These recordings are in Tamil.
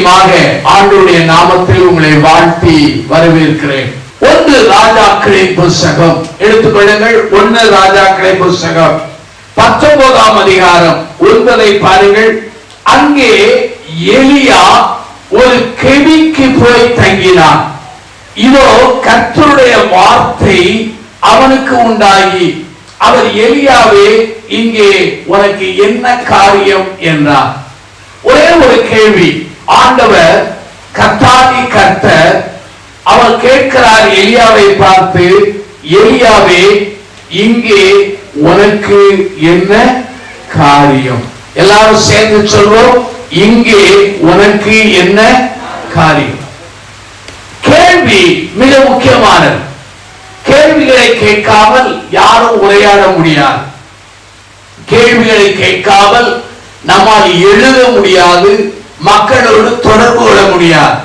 மறுபடியுமாக ஆண்டவருடைய நாமத்தில் உங்களை வாழ்த்தி வரவேற்கிறேன். 1 ராஜாக்களின் புஸ்தகம் எடுத்துக்கொள்ளுங்கள். 1 ராஜாக்களின் புஸ்தகம் 19ஆம் அதிகாரம் 9 பாருங்கள். அங்கே எலியா ஒரு கெபிக்கு போய் தங்கினான். இதோ கர்த்தருடைய வார்த்தை அவனுக்கு உண்டாகி அவர் எலியாவே, இங்கே உனக்கு என்ன காரியம் என்றார். ஒரே ஒரு கேள்வி. ஆண்டவர் கர்த்தாதி கர்த்தர் அவர் கேட்கிறார் எலியாவை பார்த்து, எலியாவே இங்கே உனக்கு என்ன காரியம்? எல்லாரும் சேர்ந்து சொல்வோம், இங்கே உனக்கு என்ன காரியம்? கேள்வி மிக முக்கியமானது. கேள்விகளை கேட்காமல் யாரும் உரையாட முடியாது. கேள்விகளை கேட்காமல் நம்மால் எழுத முடியாது, மக்களோடு தொடர்பு கொள்ள முடியாது.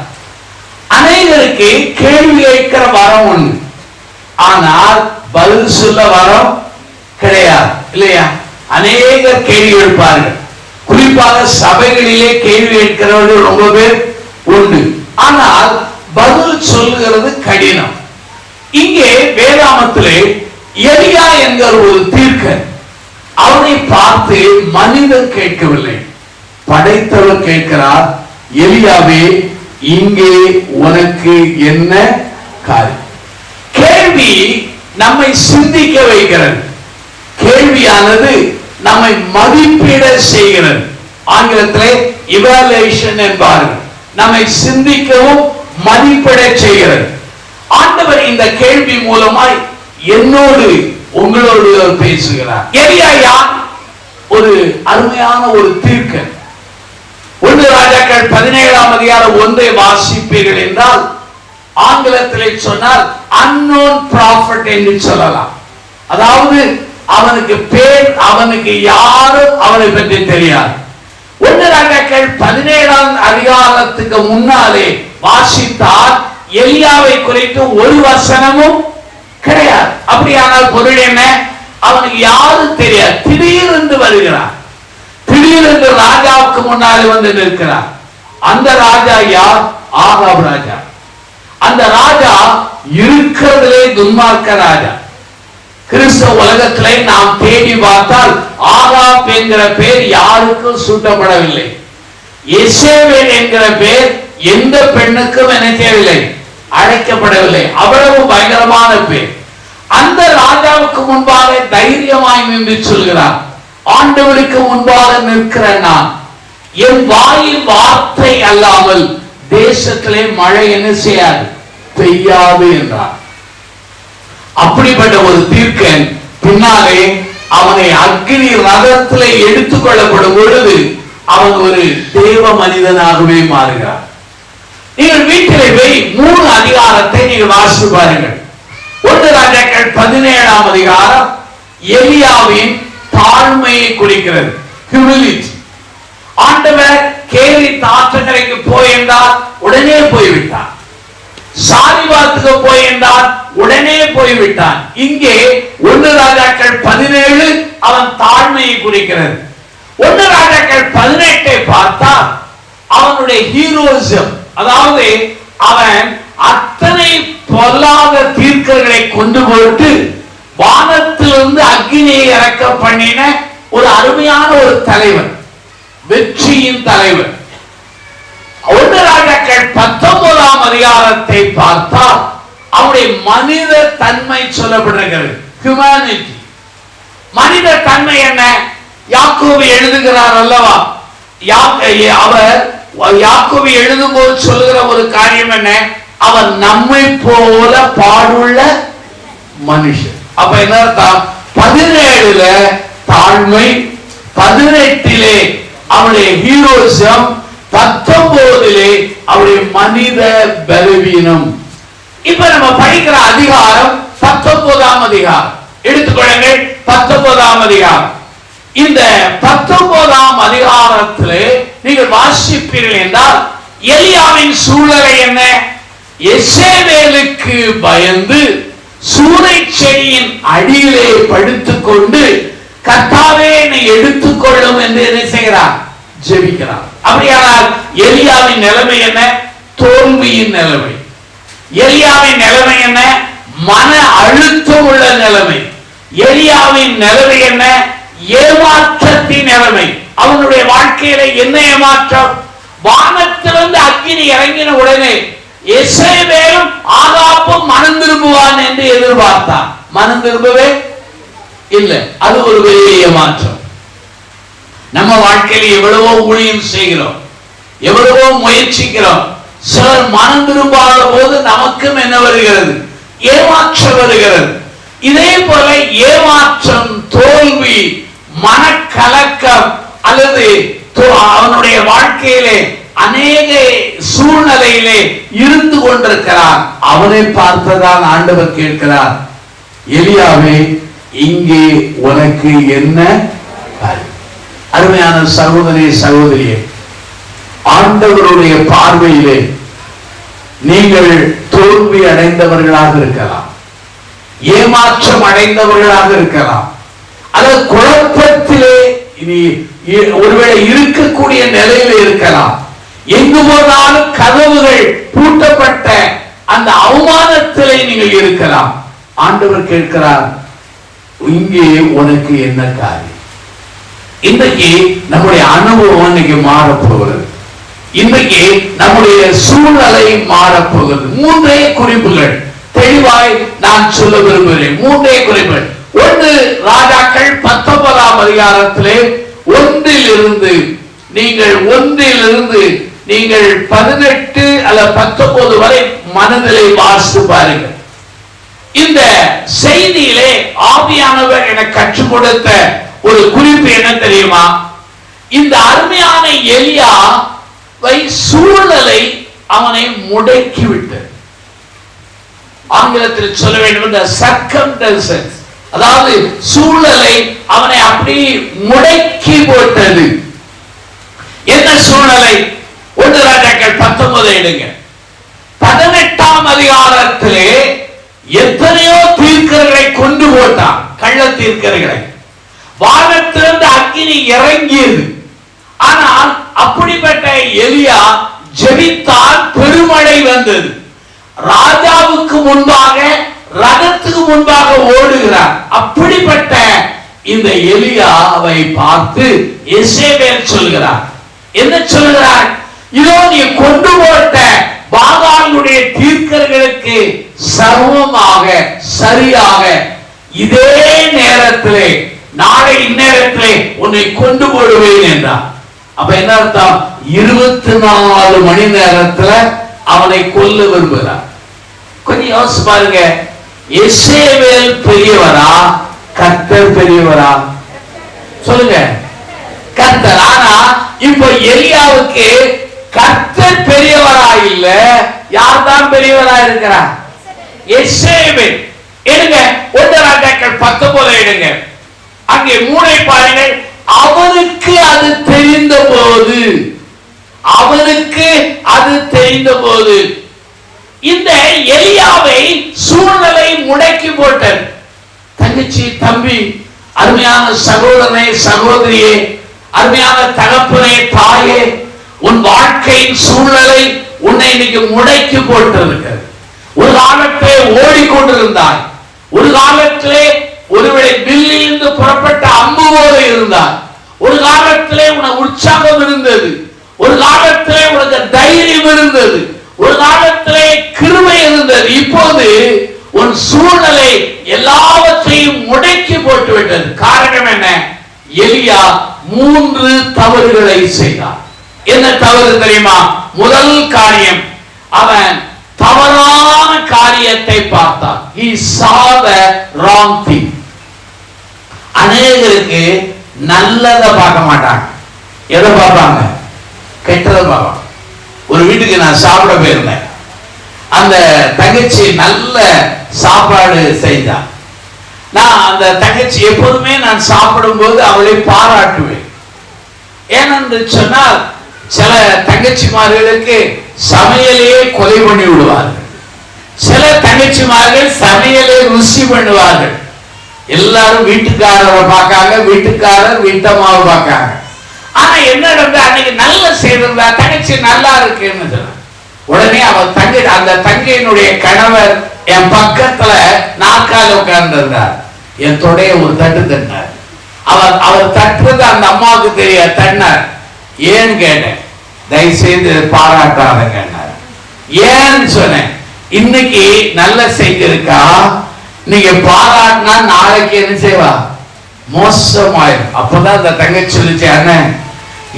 அனைவருக்கு கேள்வி கேட்கிற வரம் உண்டு, ஆனால் பதில் சொல்ல வரம் கிடையாது, இல்லையா? அநேகர் கேள்வி கேட்பார்கள். குறிப்பாக சபைகளிலே கேள்வி கேட்கிறவர்கள் ரொம்ப பேர் உண்டு, ஆனால் பதில் சொல்லுகிறது கடினம். இங்கே வேதாமத்திலே எலியா என்கிற ஒரு தீர்க்கன், அவனை பார்த்து மனிதன் கேட்கவில்லை, படைத்தவர் கேட்கிறார், எலியாவே இங்கே உனக்கு என்ன காரியம்? கேள்வி நம்மை சிந்திக்க வைக்கிறது. கேள்வியானது நம்மை மதிப்பீட செய்கிறது. ஆங்கிலத்திலே இவாலுவேஷன் என்பார்கள். நம்மை சிந்திக்கவும் மதிப்பிட செய்கிறது. ஆண்டவர் இந்த கேள்வி மூலமாய் என்னோடு உங்களோடு பேசுகிறார். எலியா யார்? ஒரு அருமையான ஒரு தீர்க்கன். 1 ராஜாக்கள் 17ஆம் அதிகாரம் 1 வாசிப்பீர்கள் என்றால் ஆங்கிலத்திலே சொன்னால் unknown prophet என்று சொல்லலாம். அதாவது அவனுக்கு பேர், அவனுக்கு யாரும் அவனை பற்றி தெரியாது. 1 ராஜாக்கள் 17ஆம் அதிகாரத்துக்கு முன்னாலே வாசித்தால் எலியாவை குறித்து ஒரு வசனமும் கிடையாது. அப்படியானால் பொருள் என்ன? அவனுக்கு யாரும் தெரியாது. திடீரென்று வருகிறார், திடீரென்று ராஜாவுக்கு முன்னாலே வந்து நிற்கிறார். அந்த ராஜா யார்? ஆகாப் ராஜா. அந்த ராஜா இருக்கிறதிலே துன்மார்க்க ராஜா. கிறிஸ்தவ உலகத்திலே நாம் தேடி பார்த்தால் ஆகாப் என்கிற பெயர் யாருக்கும் சூட்டப்படவில்லை. எசேவேல் என்கிற பெயர் எந்த பெண்ணுக்கும் நினைக்கவில்லை, அழைக்கப்படவில்லை. அவ்வளவு பயங்கரமான பேர். அந்த ராஜாவுக்கு முன்பாக தைரியமாய் நின்று சொல்கிறார், ஆண்டவருக்கு முன்பாக நிற்கிற நான், என் வாயில் வார்த்தை அல்லாமல் தேசத்திலே மழை என்ன செய்யாது, பெய்யாது என்றார். அப்படிப்பட்ட ஒரு தீர்க்கன் பின்னாலே அவனை அக்னி ரதத்திலே எடுத்துக் கொள்ளப்படும் பொழுது அவன் ஒரு தேவ மனிதனாகவே மாறுகிறார். நீங்கள் வீட்டிலே போய் 3 அதிகாரத்தை நீங்கள் வாசித்து பாருங்கள். 1 ராஜாக்கள் 17ஆம் அதிகாரம் எலியாவின் தாழ்மையை குறிக்கிறது. ஹியூமிலிட்டி. ஆண்டவர் கேரி தாற்றங்கரைக்கு போய் என்றார், உடனே போய்விட்டார். சாரிவாத்துக்கு போய் என்றார், உடனே போய்விட்டான். இங்கே 1 ராஜாக்கள் 17 அவன் தாழ்மையை குறிக்கிறது. 1 ராஜாக்கள் 18 பார்த்தால் அவனுடைய ஹீரோயிசம், அதாவது அவன் அத்தனை பொல்லாத தீர்க்கர்களை கொண்டு போட்டு வானத்திலிருந்து அக்னியை இறக்க பண்ணின ஒரு அருமையான ஒரு தலைவர், வெற்றியின் தலைவர். 1 ராஜாக்கள் 19ஆம் அதிகாரத்தை பார்த்தால் அவருடைய மனித தன்மை சொல்லப்படுகிறது. ஹியூமனிட்டி. மனித தன்மை என்ன? யாக்கோபு எழுதுகிறார் அல்லவா, அவர் யாக்கோபு எழுதும் போது சொல்லுகிற ஒரு காரியம் என்ன? அவன் நம்மை போல பாடுள்ள மனுஷன். அப்ப என்ன அர்த்தம்? 17ல தாழ்மை, 18லே அவனுடைய ஹீரோயிசம், 19லே அவருடைய மனித பலவீனம். இப்ப நம்ம படிக்கிற அதிகாரம் 19ஆம் அதிகாரம் எடுத்துக்கொள்ளுங்கள். 19ஆம் அதிகாரம். இந்த 19ஆம் அதிகாரத்திலே நீங்கள் வாசிப்பீர்கள் என்றால் எலியாவின் சூழ்நிலை என்ன? எசேவேலுக்கு பயந்து சூரை செடியின் அடியிலே படுத்துக் கொண்டு கர்த்தாவே என்னை எடுத்துக்கொள்ளும் என்று என்ன செய்கிறார்? ஜெபிக்கிறார். அப்படியானால் எலியாவின் நிலைமை என்ன? தோல்வியின் நிலைமை. எலியாவின் நிலைமை என்ன? மன அழுத்தம் உள்ள நிலைமை. எலியாவின் நிலைமை என்ன? ஏமாற்றத்தின் நிலைமை. அவனுடைய வாழ்க்கையில என்ன ஏமாற்றம்? வானத்திலிருந்து அக்கினி இறங்கின உடனே எசேவேலும் ஆகாபும் மனம் திரும்புவான் என்று எதிர்பார்த்தான். மனம் திரும்பவே இல்லை. அது ஒரு பெரிய ஏமாற்றம். நம்ம வாழ்க்கையில் எவ்வளவோ ஊழியம் செய்கிறோம், எவ்வளவோ முயற்சிக்கிறோம். சிலர் மனம் திரும்பாத போது நமக்கும் என்ன வருகிறது? ஏமாற்றம் வருகிறது. இதே போல ஏமாற்றம், தோல்வி, மனக்கலக்கம் அல்லது அவனுடைய வாழ்க்கையிலே அநேக சூழ்நிலையிலே இருந்து கொண்டிருக்கிறார். அவனை பார்த்ததான் ஆண்டவர் கேட்கிறார், எலியாவே இங்கே உனக்கு என்ன? அருமையான சகோதரி, சகோதரியே, ஆண்டவருடைய பார்வையிலே நீங்கள் தோல்வி அடைந்தவர்களாக இருக்கலாம், ஏமாற்றம் அடைந்தவர்களாக இருக்கலாம், அல்லது குழப்பத்திலே ஒருவேளை இருக்கக்கூடிய நிலையில இருக்கலாம். எங்கு போனாலும் கதவுகள் பூட்டப்பட்ட அந்த அவமானத்திலே நீங்கள் இருக்கலாம். ஆண்டவர் கேட்கிறார், இங்கே உனக்கு என்ன காரியம்? இன்றைக்கு நம்முடைய அனுபவம் இன்னைக்கு மாறப்போகிறது. இன்றைக்கு நம்முடைய சூழ்நிலை மாறப்போகிறது. மூன்றே குறிப்புகள் தெளிவாய் நான் சொல்ல விரும்புகிறேன். மூன்றே குறிப்புகள். ஒன்று, ராஜாக்கள் 19ஆம் அதிகாரத்திலே 1 நீங்கள் 18 அல்லது 19 வரை மனதிலே வாசித்து பாருங்கள். இந்த செய்தியிலே ஆவியானவர் எனக்கு கற்றுக் கொடுத்த ஒரு குறிப்பு என்ன தெரியுமா? இந்த அருமையான எலியாவை சூழ்நிலை அவனை முடக்கிவிட்டது. ஆங்கிலத்தில் சொல்ல வேண்டும், இந்த சர்க்கம்டன்சஸ், அதாவது சூழ்நிலை அவனை அப்படி முடக்கி போட்டது. என்ன சூழ்நிலை? 1 ராஜாக்கள் 19 எடுங்க. 18ஆம் அதிகாரத்திலே எத்தனையோ தீர்க்கர்களை கொண்டு போட்டான், கள்ள தீர்க்கர்களை. வானத்திலிருந்து அக்கினி இறங்கியது. ஆனால் அப்படிப்பட்ட எலியா ஜெபித்தால் பெருமழை வந்தது. ராஜாவுக்கு முன்பாக, ரதத்துக்கு முன்பாக ஓடுகிறார். அப்படிப்பட்ட இந்த எலியாவை பார்த்து எசேபேல் சொல்கிறார். என்ன சொல்கிறார்? இதோ நீ கொண்டு போட்ட பாகாலுடைய தீர்க்கர்களுக்கு சமமாக, சரியாக இதே நேரத்திலே, நாளை இந்நேரத்திலே உன்னை கொண்டு போடுவேன் என்றார். அப்ப என்ன அர்த்தம்? 24 மணி நேரத்துல அவனை கொல்ல விரும்புகிறார். கொஞ்சம் யோசிச்சு பாருங்க. எசேபேல் பெரியவரா, கர்த்தர் பெரியவரா? சொல்லுங்க. கர்த்தர். ஆனா இப்ப எலியாவுக்கு கர்த்தர் பெரியவரா இல்ல, யார் தான் பெரியவரா இருக்கிறார்? எசேபேல். எடுங்க 1 ராஜாக்கள் 19 எடுங்க. அங்கே 3 பாருங்கள். அவனுக்கு அது தெரிந்த போது, அவனுக்கு அது தெரிந்த போது இந்த எலியாவை சூழ்நிலை முடக்கி போட்டது. தங்கச்சி, தம்பி, அருமையான சகோதரனே, சகோதரியே, அருமையான தகப்பனே, தாயே, உன் வாழ்க்கையின் சூழ்நிலை உன்னை இன்னைக்கு முடக்கி போட்டிருக்கிறது. ஒரு காலத்திலே ஓடிக்கொண்டிருந்தாய், ஒரு காலத்திலே ஒருவேளை வில்லிலிருந்து புறப்பட்ட அம்பு போல இருந்தார். ஒரு காலத்திலே உனக்கு உற்சாகம் இருந்தது, ஒரு காலத்திலே உனக்கு தைரியம் இருந்தது, ஒரு காலத்திலே கிருபை இருந்தது. இப்போது உன் சூழ்நிலை எல்லாவற்றையும் முடக்கி போட்டு விட்டது. காரணம் என்ன? எலியா 3 தவறுகளை செய்தார். என்ன தவறு தெரியுமா? முதல் காரியம், அவன் தவறான காரியத்தை பார்த்தான். He saw the wrong thing. அநேகருக்கு நல்லதை பார்க்க மாட்டாங்க, எதை பார்ப்பாங்க? கெட்டதை பார்ப்பாங்க. ஒரு வீட்டுக்கு நான் சாப்பிட போயிருந்தேன். அந்த தங்கச்சி நல்ல சாப்பாடு செஞ்சான். நான் அந்த தங்கச்சி எப்போதுமே நான் சாப்பிடும் போது அவளை பாராட்டுவேன். ஏனென்று சொன்னால் சில தங்கச்சிமார்களுக்கு சமையலையே கொலை பண்ணி விடுவார்கள், சில தங்கச்சிமார்கள் சமையலை ருசி பண்ணுவார்கள். எல்லாரும் வீட்டுக்காரரை பார்க்காங்க, வீட்டுக்காரர் வீட்டம்மாவை பார்க்காங்க. ஆனா என்ன நடந்தா, அன்னைக்கு நல்ல செய்திருந்தா தங்கச்சி நல்லா இருக்குன்னு சொன்ன உடனே அவன் அந்த தங்கையினுடைய கணவர் என் பக்கத்துல நாற்கால உட்கார்ந்து இருந்தார். என் தொடைய ஒரு தட்டு தட்டினார். அவர் தட்டுறது அந்த அம்மாவுக்கு தெரிய தட்டினார். ஏன்னு கேட்டேன். தயவுசெய்து பாராட்டாதங்க. ஏன்னு சொன்னேன், இன்னைக்கு நல்ல செய்தி இருக்கா, நீங்க பாராட்டினா நாளைக்கு என்ன செய்வா, மோசமாயிரும். அப்பதான் அந்த தங்கச்சி சொல்லிச்சு, அண்ணன்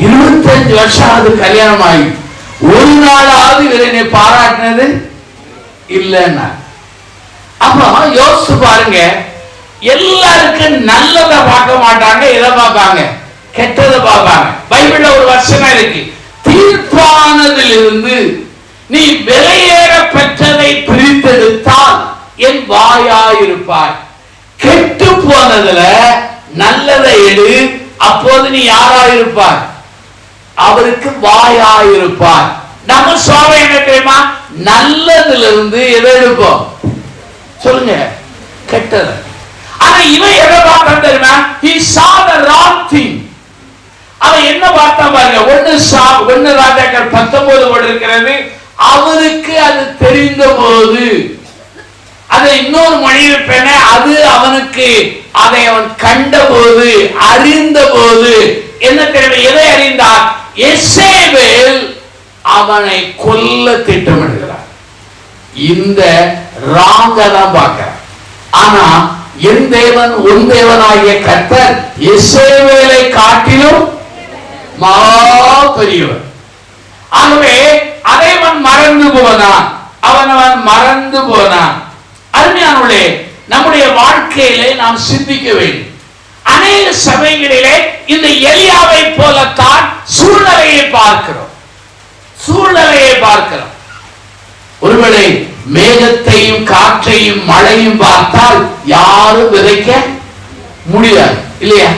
25 வருஷம் ஆகுது கல்யாணம் ஆகி, ஒரு நாளாவது இவரை பாராட்டினது இல்லைன்னா. அப்ப யோசிச்சு பாருங்க, எல்லாருக்கும் நல்லதை பார்க்க மாட்டாங்க, எதை பார்ப்பாங்க, கெட்டதை பார்ப்பாங்க. பைபிள்ல ஒரு வசனம் இருக்கு, தீர்ப்பானதில் இருந்து நீ விலையேற பெற்றதை பிரித்தெடுத்தால் என் வாயாயிருப்பாய். கெட்டு போனதுல நல்லதை எடு, அப்போது நீ யாராயிருப்பாய், அவருக்கு வாயாயிருப்பாய். நம்ம சுவாமி என்ன தெரியுமா, நல்லதுல இருந்து எதை எடுப்போம் சொல்லுங்க, கெட்டது. ஆனா இவன் எதை பார்த்தான் தெரியுமா, he saw the wrong thing. அவன் என்ன பார்த்தான் பாருங்க, 1 ராஜாக்கள் 19 இருக்கிறது. அவருக்கு அது தெரிந்த போது, அதை இன்னொரு மொழியில் பெண்ண, அது அவனுக்கு, அதை அவன் கண்ட போது, அறிந்த போது என்ன தெரியும், எதை அறிந்தார், எசேபேல் அவனை கொல்ல திட்டமிடுகிறார். இந்த ராங்க தான் பார்க்கிறார். ஆனா என் தேவன் உன் தேவனாகிய கர்த்தர் எசேபேலை காட்டிலும் பெரியவர். ஆகவே அதை அவன் மறந்து போனான், அவன் மறந்து போனான். அருமையானவர்களே, நம்முடைய வாழ்க்கையிலே நாம் சிந்திக்க வேண்டும். அநேக சமயங்களிலே இந்த எலியாவை போலத்தான் சூழ்நிலையை பார்க்கிறோம். ஒருவேளை மேகத்தையும் காற்றையும் மழையும் பார்த்தால் யாரும் விதைக்க முடியாது இல்லையா?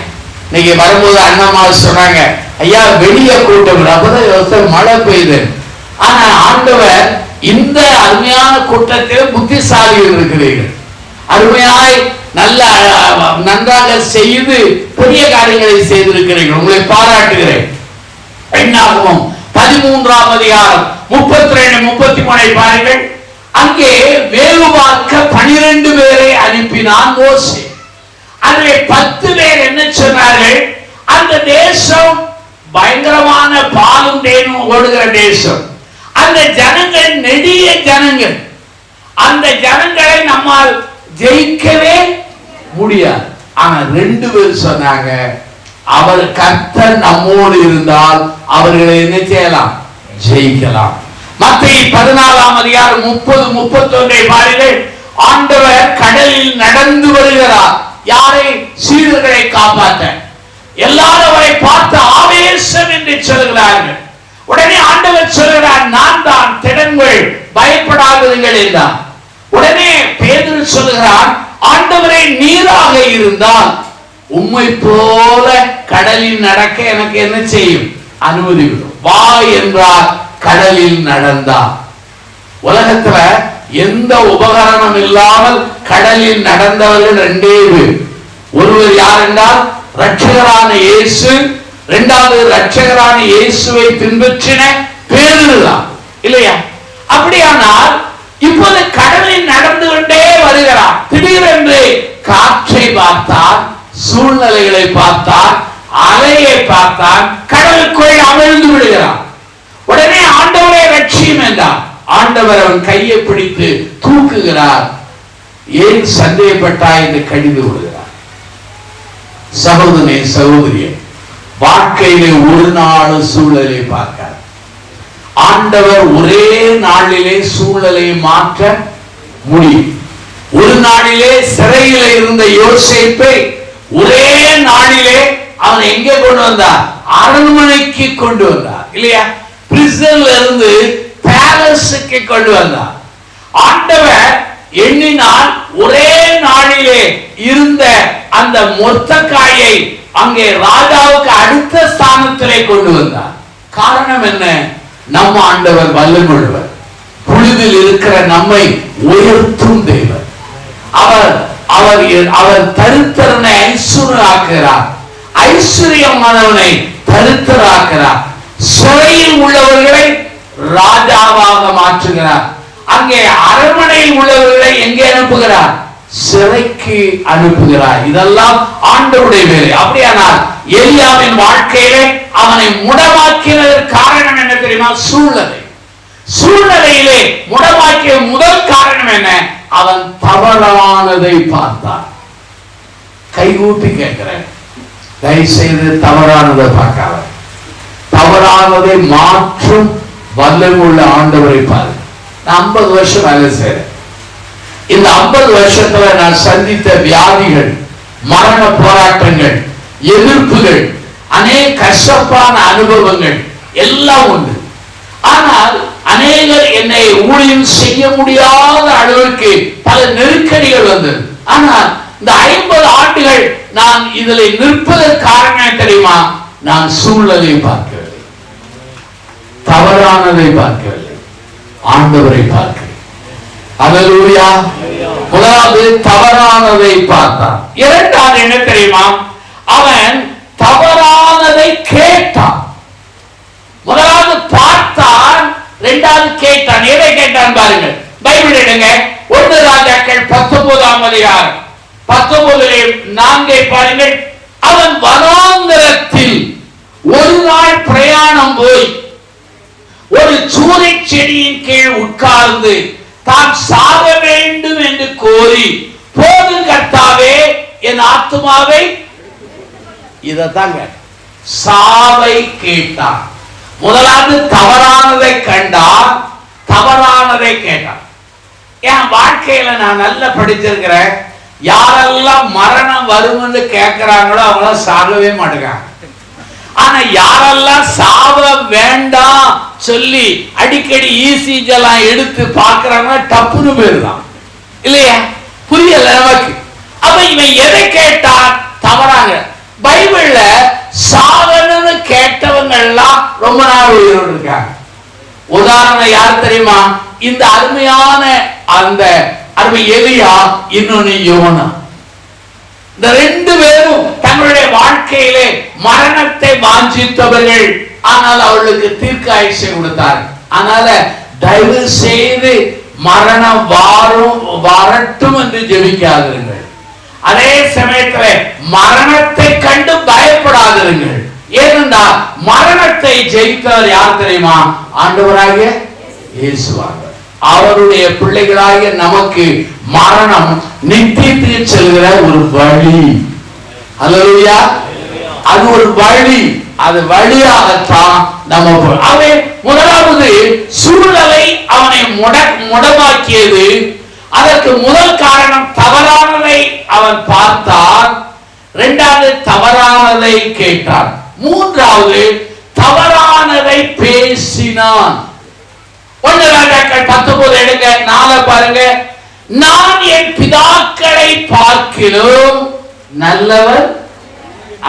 இன்னைக்கு வரும்போது அண்ணம்மா சொன்னாங்க, ஐயா வெளியே கூட்டம், அப்பதான் மழை பெய்யுது. ஆனா ஆண்டவர் இந்த அருமையான கூட்டத்தில் புத்திசாலிகள் இருக்கிறீர்கள், அருமையாய் நல்ல நன்றாக செய்து பெரிய காரியங்களை செய்திருக்கிறீர்கள், உங்களை பாராட்டுகிறேன். என்னாகும் 13ஆம் அதிகாரம் 32-33 பாருங்கள். அங்கே வேவு பார்க்க 12 பேரை அனுப்பினான் மோசே. அதிலே 10 பேர் என்ன சொன்னார்கள், அந்த தேசம் பயங்கரமான பாலும் தேனும் ஓடுகிற தேசம், அந்த ஜனங்கள் நெடிய ஜனங்கள், அந்த ஜனங்களை நம்மால் ஜெயிக்கவே முடியாது. ஆனா 2 பேர் சொன்னாங்க, அவர் கர்த்தர் நம்மோடு இருந்தால் அவர்களை என்ன செய்யலாம், ஜெயிக்கலாம். மத்தேயு 14ஆம் அதிகாரம் 30-31 பாருங்கள். ஆண்டவர் கடலில் நடந்து வருகிறார். யாரை? சீடர்களை காப்பாற்ற. எல்லாரும் அவரை பார்த்து ஆவேசம் என்று சொல்கிறார்கள். உடனே ஆண்டவர் சொல்கிறார், நான் தான், திடன்கள், பயப்படாதீர்கள் என்றார். உடனே பேதுரு சொல்கிறார், ஆண்டவரே நீராக இருந்தால் உம்மை போல கடலில் நடக்க எனக்கு என்ன செய்யும், அனுமதி விடும். வா என்றார், கடலில் நடந்தார். உலகத்துல எந்த உபகரணம் இல்லாமல் கடலில் நடந்தவர்கள் 2 பேர். ஒருவர் யார் என்றால் ரட்சகரான இயேசு, 2வது ரட்சகரான இயேசுவை பின்பற்றின பேதுரு தான் இல்லையா? அப்படியானால் இப்போது கடலில் நடந்து கொண்டே வருகிறார். திடீரென்று காற்றை பார்த்தார், சூழ்நிலைகளை பார்த்தார், அலையை பார்த்தார், கடலுக்குள் அமிழ்ந்து விடுகிறார். உடனே ஆண்டவரை ரட்சியும் என்றார். ஆண்டவர் அவன் கையை பிடித்து தூக்குகிறார். ஏன் சந்தேகப்பட்டாய் என்று கடிந்து விடுகிறார். சகோதரனே, சகோதரியே, வாழ்க்கையிலே ஒரு நாள் சூழலை பார்க்கிறார். ஆண்டவர் ஒரே நாளிலே சூழலை மாற்ற முடியும். ஒரு நாளிலே சிறையில் இருந்த யோசேப்பை ஒரே நாளிலே அவன் எங்கே கொண்டு வந்தார், அரண்மனைக்கு கொண்டு வந்தார் இல்லையா? பிரிசன்ல இருந்து பேலஸுக்கு கொண்டு வந்தார். ஆண்டவர் எண்ணினால் ஒரே நாளிலே இருந்த அந்த மொர்தெகாயை அங்கே ராஜாவுக்கு அடுத்த ஸ்தானத்திலே கொண்டு வந்தார். காரணம் என்ன? நம்ம ஆண்டவர் வல்லமையுள்ளவர், புழுதில் இருக்கிற நம்மை உயர்த்தும் தேவன். அவர் தரித்திரனை ஐஸ்வர்யமாக்குகிறார், ஐஸ்வர்யமானவனை தரித்திராக்கிறார். சிறையில் உள்ளவர்களை ராஜாவாக மாற்றுகிறார். அங்கே அரண்மனையில் உள்ளவர்களை எங்கே அனுப்புகிறார்? சிறைக்கு அனுப்புகிறார். இதெல்லாம் ஆண்டவருடைய வேலை. அப்படியானால் எலியாவின் வாழ்க்கையிலே அவனை முடமாக்கினதற்கு காரணம் என்ன தெரியுமா? சூழ்நிலை. சூழ்நிலையிலே முடமாக்கிய முதல் காரணம் என்ன? அவன் தவறானதை பார்த்தான். கைகூப்பி கேட்கிறேன், தயவு செய்து தவறானதை பார்க்காத. தவறானதை மாற்றும் வல்லமுள்ள ஆண்டவரை பாரு. நான் 50 வருஷம் வேலை செய்றேன். இந்த 50 வருஷத்துல நான் சந்தித்த வியாதிகள், மரண போராட்டங்கள், எதிர்ப்புகள், அநேக கஷ்டப்பான அனுபவங்கள் எல்லாம் உண்டு. ஆனால் அநேகர் என்னை ஊழியம் செய்ய முடியாத அளவுக்கு பல நெருக்கடிகள் வந்தது. ஆனால் இந்த 50 ஆண்டுகள் நான் இதில் நிற்பதற்கு காரணம் தெரியுமா? நான் சூழ்நிலை பார்க்கவில்லை, தவறானதை பார்க்கவில்லை, ஆண்டவரை பார்க்கிறேன். அல்லேலூயா. முதலாவது தவறானதை பார்த்தான். இரண்டாவது என்ன தெரியுமா? அவன் தவறானதை கேட்டான். முதலாவது பார்த்தான், இரண்டாவது கேட்டான். எதை கேட்டான் பாருங்கள். பைபிள் எடுங்க. 1 ராஜாக்கள் 19ஆம் அதிகாரம் 19:4 பாருங்கள். அவன் வனாந்தரத்தில் ஒரு நாள் பிரயாணம் போய் ஒரு சூரை செடியின் கீழ் உட்கார்ந்து தான் சாக வேண்டும் என்று கோரி, போதும் கர்த்தாவே என் ஆத்துமாவை, இதத்தாங்க சாவை கேட்டான். முதலாவது தவறானதை கண்டான், தவறானதை கேட்டான். என் வாழ்க்கையில நான் நல்லா படிச்சிருக்கிறேன். யாரெல்லாம் மரணம் வரும்னு கேட்கிறாங்களோ அவங்கள சாகவே மாட்டேங்கிறாங்க. ஆனா யாரெல்லாம் சாவ வேண்டாம் சொல்லி அடிக்கடி இசிஜி எல்லாம் எடுத்து பாக்குறாங்க, டப்புன்னு போயிருதான் இல்லையா? புரியல நமக்கு. அப்ப இவன் எதை கேட்டா? தவறாங்க. பைபிள்ல சாவணும்னு கேட்டவங்க எல்லாம் ரொம்ப நாள் உயிரோடு இருக்காங்க. உதாரணம் யார் தெரியுமா? இந்த அருமையான அந்த அருமை எலியா, இன்னொன்னு யோனா. இந்த 2 பேரும் தங்களுடைய வாழ்க்கையிலே மரணத்தை வாஞ்சித்தவர்கள். ஆனால் அவர்களுக்கு தீர்க்காயுசை கொடுத்தார். அதனால தயவு செய்து மரணம் வரட்டும் என்று ஜெபிக்காதிருங்கள். அதே சமயத்தில் மரணத்தை கண்டு பயப்படாதிருங்கள். ஏனென்றால் மரணத்தை ஜெயித்தவர் யார் தெரியுமா? ஆண்டவராகிய இயேசுவார். அவருடைய பிள்ளைகளாகிய நமக்கு மரணம் நித்தியத்துக்கு செல்கிற ஒரு வழி. அல்லேலூயா. அது ஒரு வழி. அது வழியாகத்தான் நம்ம. அவன் முதலாவது சூழ்நிலை அவனை முடமாக்கியது. அதற்கு முதல் காரணம் தவறானதை அவன் பார்த்தான். இரண்டாவது தவறானதை கேட்டான். மூன்றாவது தவறானதை பேசினான். 1 ராஜாக்கள் 19 எடுங்க, 4 பாருங்க. நான் என் பிதாக்களை பார்க்கிலும் நல்லவர்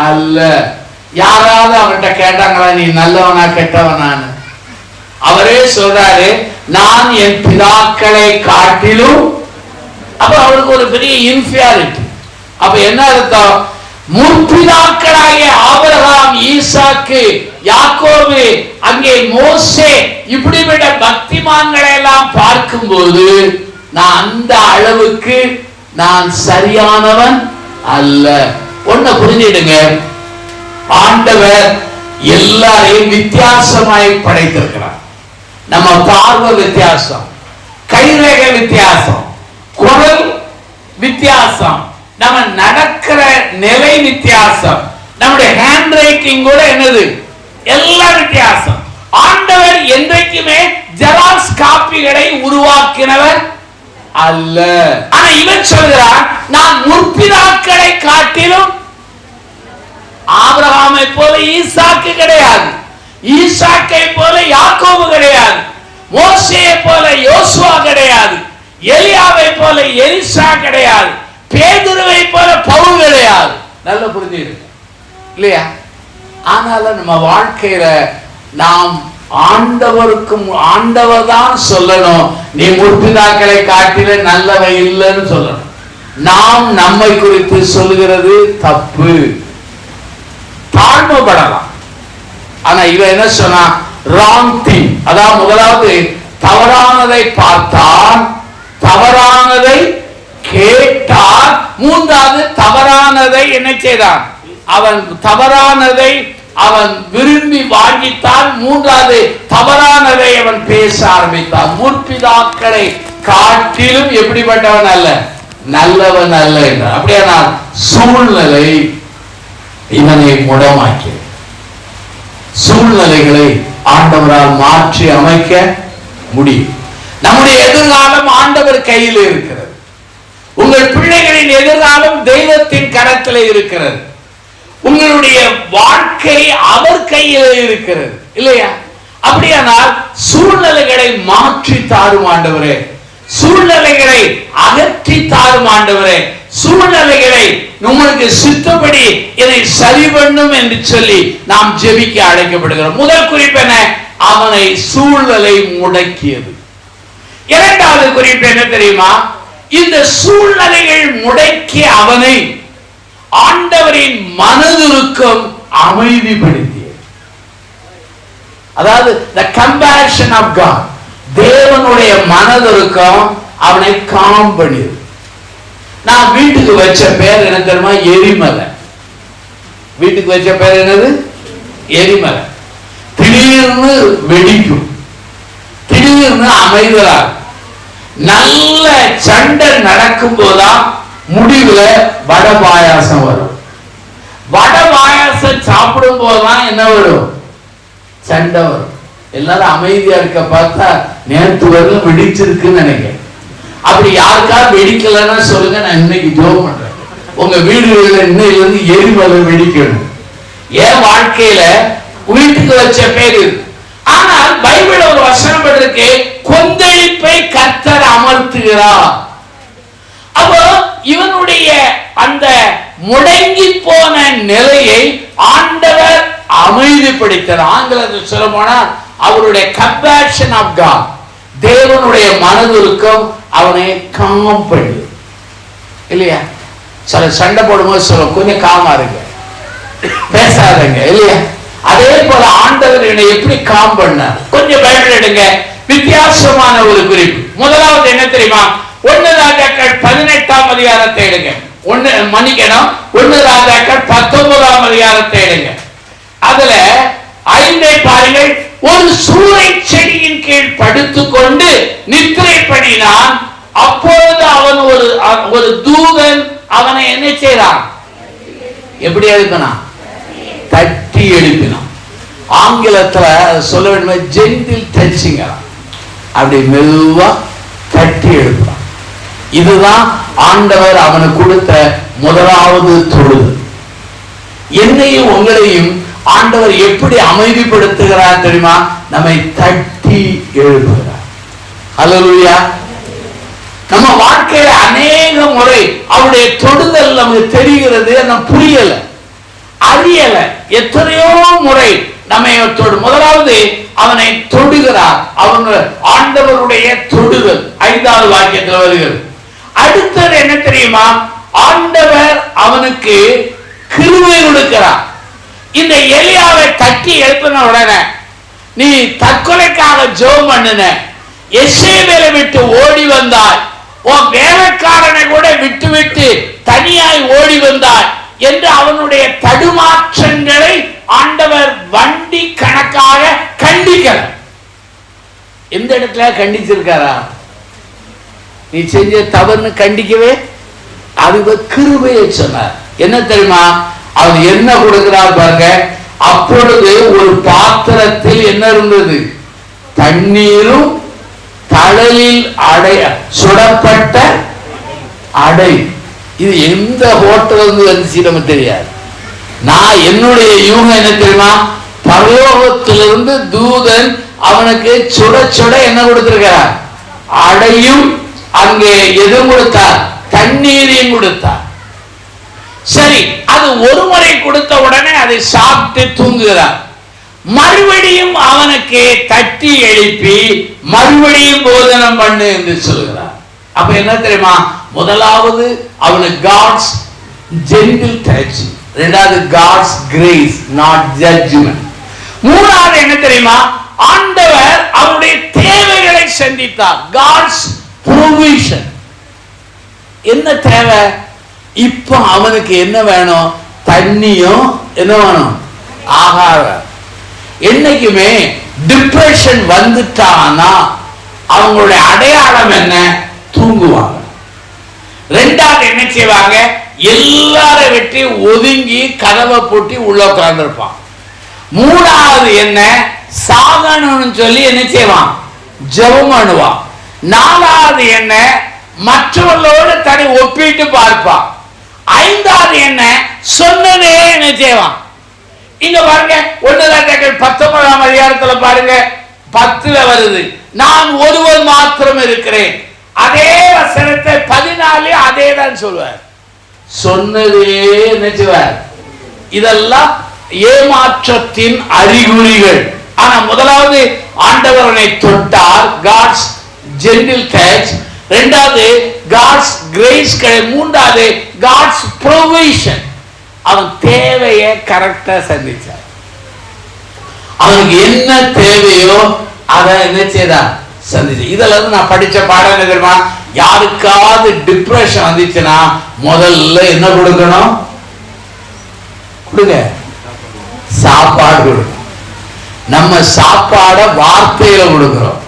அல்ல. யாராவது அவன்கிட்ட கேட்டாங்களா நீ நல்லவனா கெட்டவனான்னு? அவரே சொல்றாரு, நான் என் பிதாக்களை காட்டிலும். அப்ப அவருக்கு ஒரு பெரிய இன்ஃபியாரிட்டி. அப்ப என்ன அர்த்தம்? முற்பிதாக்களாகிய ஆபிரகாம், ஈசாக்கு, யாக்கோபு, அங்கே மோசே, இப்படிப்பட்ட பக்திமான்களை எல்லாம் பார்க்கும்போது நான் அந்த அளவுக்கு நான் சரியானவன் அல்ல. ஒன்ன புரிஞ்சிடுங்க, ஆண்டவர் எல்லாரையும் வித்தியாசமாய் படைத்திருக்கிறார். நம்ம பார்வை வித்தியாசம், கைரேகை வித்தியாசம், குரல் வித்தியாசம், நம்ம நடக்கிற நிலை வித்தியாசம், நம்முடைய ஹேண்ட் ரைட்டிங் கூட என்னது எல்லாம் வித்தியாசம். ஆண்டவர் என்றைக்குமே ஜெராக்ஸ் காப்பிகளை உருவாக்கினவர் அல்ல. ஆனா இவன் சொல்கிறான், நான் முற்பிதாக்களை காட்டிலும். ஆபிரகாமை போல ஈசாக்கு கிடையாது, ஈசாக்கை போல யாக்கோபு கிடையாது, மோசேயை போல யோசுவா கிடையாது, எலியாவை போல எலிசா கிடையாது, பேதுருவை போல பவுல் கிடையாது. நல்ல புரிஞ்சுங்க இல்லையா? ஆனாலும் நம்ம வாழ்க்கையில நாம் ஆண்டவருக்கும் ஆண்டவர் தான் சொல்லணும், நீ முற்பிதாக்களை காட்டில நல்லவை இல்லைன்னு சொல்லணும். நாம் நம்மை குறித்து சொல்லுகிறது தப்பு. தாழ்மைப்படலாம், ஆனா இவன் என்ன சொன்னா, ராங் திங். அதாவது முதலாவது தவறானதை பார்த்தான், தவறானதை கேட்டான், மூன்றாவது தவறானதை என்ன செய்தான், அவன் தவறானதை அவன் விரும்பி வாங்கித்தான், மூன்றாவது தவறானதை அவன் பேச ஆரம்பித்தான். முற்பிதாக்களை காட்டிலும் எப்படிப்பட்டவன் அல்ல, நல்லவன் அல்ல என்றார். அப்படியானால் சூழ்நிலை இவனை முடமாக்கி, சூழ்நிலைகளை ஆண்டவரால் மாற்றி அமைக்க முடியும். நம்முடைய எதிர்காலம் ஆண்டவர் கையில் இருக்கிறது. உங்கள் பிள்ளைகளின் எதிர்காலம் தெய்வத்தின் கரத்தில் இருக்கிறது. உங்களுடைய வாழ்க்கை அவர் கையில் இருக்கிறது, இல்லையா? அப்படியானால் சூழ்நிலைகளை மாற்றி தாரும் ஆண்டவரே, சூழ்நிலைகளை அகற்றி தாரும் ஆண்டவரே, சூழ்நிலைகளை உங்களுக்கு சித்தப்படி இதை சரி பண்ணும் என்று சொல்லி நாம் ஜெபிக்க அழைக்கப்படுகிறோம். முதல் குறிப்பு என்ன? அவனை சூழ்நிலை முடக்கியது. இரண்டாவது குறிப்பு என்ன தெரியுமா? இந்த சூழ்நிலைகள் முடக்கிய அவனை ஆண்டவரின் மனதுருக்கம் அமைதிப்படுத்தியது. அதாவது the compassion of God, தேவனுடைய மனதுருக்கம் அவனை காம் பண்ணியது. நான் வீட்டுக்கு வச்ச பேர் என்ன தெரியுமா? எரிமலை. வீட்டுக்கு வச்ச பேர் என்னது? எரிமலை. திடீர்னு வெடிக்கும், திடீர்னு அமைதலாக. நல்ல சண்டை நடக்கும் போதுதான் முடிவுல வடை பாயாசம் வரும். வடை பாயாசம் சாப்பிடும் போதுதான் என்ன வரும்? சண்டை வரும். எல்லாரும் அமைதியா இருக்க பார்த்தா நேற்று வரலும் வெடிச்சிருக்குன்னு நினைக்கிறேன். அப்படி யாருக்காவது வெடிக்கலன்னா சொல்லுங்க, நான் இன்னைக்கு ஜோம் பண்றேன். உங்க வீடுகளில் இன்னையிலிருந்து எரிமலை வெடிக்கணும். என் வாழ்க்கையில வீட்டுக்கு வச்ச பேரு. ஆனால் பைபிள் ஒரு வசனம் இருக்கு, கொந்தளிப்பை கர்த்தர் அமர்த்துகிறார். அப்போ இவனுடைய அந்த முடங்கி போன நிலையை ஆண்டவர் அமைதிப்படுத்தார். ஆங்கிலத்தில் சொல்ல போனால் அவருடைய கம்பேஷன் ஆஃப் காட், தேவனுடைய மனதுருக்கம் அவனை காம் பண்ணு, இல்லையா? சில சண்டை போடும்போது சொல்ல கொஞ்சம் காமா இருங்க, பேசாதங்க, இல்லையா? அதே போல ஆண்டவர் என்னை எப்படி காம் பண்ணார்? கொஞ்சம் பைபிள் எடுங்க. வித்தியாசமான ஒரு குறிப்பு. முதலாவது என்ன தெரியுமா? 1 ராஜாக்கள் 18ஆம் அதிகாரத்தை எடுங்க. 1 ராஜாக்கள் 19ஆம் அதிகாரத்தை எடுங்க. அதுல 5 பாருங்கள். ஒரு சூறை செடியின் கீழ் படுத்துக்கொண்டு நித்திரை பண்ணினான். அப்பொழுது அவன் ஒரு தூதன் அவனை என்ன செய்றான்? எப்படி எழுப்பினான்? தட்டி எழுப்பினான். ஆங்கிலத்துல சொல்ல வேண்டும், ஜென்டில் டச்சிங். அப்படி மெதுவா தட்டி எழுப்பினான். இதுதான் ஆண்டவர் அவனுக்கு கொடுத்த முதலாவது தொழுது. என்னையும் உங்களையும் ஆண்டவர் எப்படி அமைதிப்படுத்துகிறார் தெரியுமா? நம்மை தட்டி எழுப்புகிறார். ஹல்லேலூயா. நம்ம வாழ்க்கையில அநேக முறை அவருடைய தொடுதல் நமக்கு தெரிகிறது, நம்ம புரியல, அறியல. எத்தனையோ முறை நம்மை முதலாவது அவனை தொடுகிறார். அவங்க ஆண்டவருடைய தொடுதல் 5வது வாக்கியத்தில் வருகிறது. அடுத்தது என்ன தெரியுமா? ஆண்டவர் அவனுக்கு கிருபை கொடுக்கிறார். இந்த எலியாவை தட்டி எழுப்பின உடனே நீ தற்கொலைக்காக ஜெபம் பண்ணின, எசேபேலை விட்டு ஓடி வந்தாய், உன் வேலைக்காரனை கூட விட்டு தனியாய் ஓடி வந்தாய் என்று அவனுடைய தடுமாற்றங்களை ஆண்டவர் வண்டி கணக்காக கண்டிக்கிறார். எந்த இடத்துல கண்டிச்சிருக்காரா? நீ செஞ்ச தவறுன்னு கண்டிக்கவே அது கிருபையை சொன்னார். என்ன தெரியுமா? அவர் என்ன கொடுக்கிறார் பாருங்க. அப்பொழுது ஒரு பாத்திரத்தில் என்ன இருந்தது? தண்ணீரும் தழலில் சுடப்பட்ட அடை. இது எந்த ஹோட்டல் வந்துச்சு நமக்கு தெரியாது. நான் என்னுடைய யூகம் என்ன தெரியுமா? பரலோகத்திலிருந்து தூதன் அவனுக்கு சுட சுட என்ன கொடுத்திருக்கிறார்? அடையும், அங்கே எதுவும் கொடுத்தார்? தண்ணீரையும் கொடுத்தார். சரி, அது ஒரு முறை கொடுத்த உடனே அதை சாப்பிட்டு தூங்குகிறார். மறுபடியும் அவனுக்கு தட்டி எழுப்பி மறுபடியும் போதனம் பண்ணு என்று சொல்கிறார். அப்ப என்ன தெரியுமா? முதலாவது அவனுக்கு காட்ஸ் ஜென்டில் டச், இரண்டாவது காட்ஸ் கிரேஸ் நாட் ஜட்ஜ்மென்ட். மூணாவது என்ன தெரியுமா? ஆண்டவர் அவருடைய தேவைகளை சந்தித்தார். God's provision. என்ன தேவை? இப்ப அவனுக்கு என்ன வேணும்? தண்ணியும் என்ன வேணும்? ஆகாரம். என்னைக்குமே டிப்ரெஷன் வந்துட்டானா அவங்களுடைய அடையாளம் என்ன? தூங்குவாங்க. ரெண்டாவது என்ன செய்வாங்க? எல்லாரும் வெட்டி ஒதுங்கி கதவை பூட்டி உள்ள உட்கார்ந்து இருப்பான். மூணாவது என்ன? சாகணும்னு சொல்லி என்ன செய்வான்? ஜெபம் பண்ணுவான். நாலாவது என்ன? மற்றவர்களோடு தன்னை ஒப்பிட்டு பார்ப்பான். ஐந்தாவது என்ன? சொன்னதே என்ன செய்வான்? இங்க பாருங்க, 19 அதிகாரத்துல பாருங்க, 10 வருது, நான் ஒருவர் மாத்திரம் இருக்கிறேன். அதே வசனத்தை 14 அதே தான் சொல்வார். சொன்னதே நினைச்சுவார். இதெல்லாம் ஏமாற்றத்தின் அறிகுறிகள். ஆனா முதலாவது ஆண்டவரை தொட்டார், காட்ஸ் ஜென்டில் டச். இரண்டாவது காட்ஸ் கிரேஸ். மூன்றாவது காட்ஸ் ப்ரொவிஷன். அவன் தேவையை கரெக்டா சந்திச்சார். அவனுக்கு என்ன தேவையோ அதை என்ன செய்தான்? சந்திச்சு. இதெல்லாம் நான் படிச்ச பாடம் தெரியுமா? யாருக்காவது டிப்ரெஷன் வந்துச்சுன்னா முதல்ல என்ன கொடுக்கணும்? கொடுங்க, சாப்பாடு கொடுக்கணும். நம்ம சாப்பாட வார்த்தையில கொடுக்கிறோம்,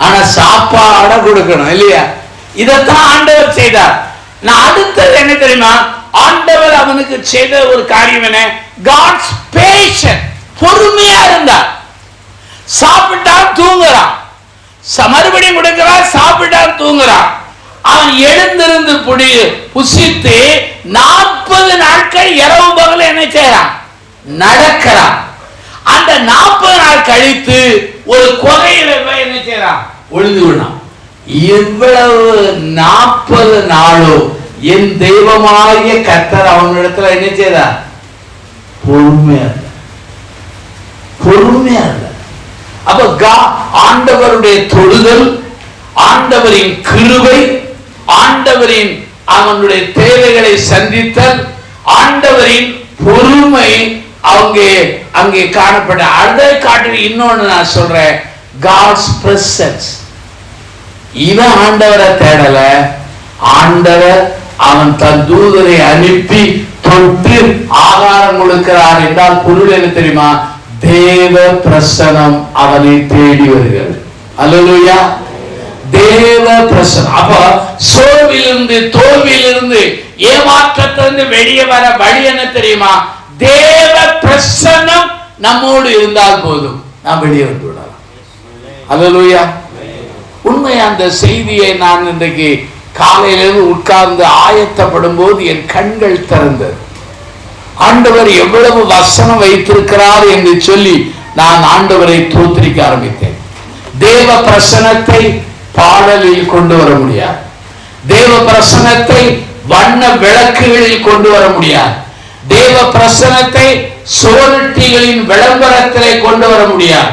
ஆனா சாப்பாட கொடுக்கணும் இல்லையா? இதைத்தான் ஆண்டவர் செய்தார். நான் அடுத்தது என்ன தெரியுமா? ஆண்டவர் அவனுக்கு செய்த ஒரு காரியம் என்ன? God's patience. பொறுமையா இருந்தார். சாப்பிட்டா தூங்குறான், மறுபடியும் கொடுக்கிறான், சாப்பிட்டா தூங்குறான். அவன் எழுந்திருந்து புசித்து 40 நாட்கள் இரவு பகல் என்ன செய்யறான்? நடக்கிறான். அந்த 40 நாள் கழித்து ஒரு கொலையில என்ன செய்யறான்? ஒளிந்து விடான். இவ்வளவு 40 நாளும் என் தெய்வமாகிய கர்த்தர் அவனிடத்துல என்ன செய்தார்? பொறுமையா இருந்தார். பொறுமையா இருந்தார். அப்ப ஆண்டவருடைய தொடுதல், ஆண்டவரின் கிருபை, ஆண்டவரின் அவனுடைய தேவைகளை சந்தித்தல், ஆண்டவரின் பொறுமை அங்கே காணப்பட. அதை காட்டி இன்னொன்னு நான் சொல்றேன், காட்ஸ் பிரசன்ஸ். இவன் ஆண்டவரை தேடல, ஆண்டவர் அவன் தன் தூதரை அனுப்பி தொட்டு ஆகாரம் கொடுக்கிறார் என்றால் பொருள் என்ன தெரியுமா? தேவ பிரசனம் அவனை தேடி வருகிறது. அல்லேலூயா. தேவ பிரசனம். அப்ப சோர்விலிருந்து, தோல்வியிலிருந்து, ஏமாற்றத்திலிருந்து வெளியே வர வழி என்ன தெரியுமா? தேவ பிரசனம் நம்மோடு இருந்தால் போதும், நாம் வெளியே வந்து விடலாம். அல்லேலூயா. உண்மை. அந்த செய்தியை நான் இன்றைக்கு காலையிலிருந்து உட்கார்ந்து ஆயத்தப்படும் போது என் கண்கள் திறந்தது. ஆண்டவர் எவ்வளவு வசனம் வைத்திருக்கிறார் என்று சொல்லி நான் ஆண்டவரை தோத்திரிக்க ஆரம்பித்தேன். தேவ பிரசனத்தை பாடலில் கொண்டு வர முடியாது. தேவ பிரசனத்தை வண்ண விளக்குகளில் கொண்டு வர முடியாது. தேவ பிரசனத்தை சுவரொட்டிகளின் விளம்பரத்திலே கொண்டு வர முடியாது.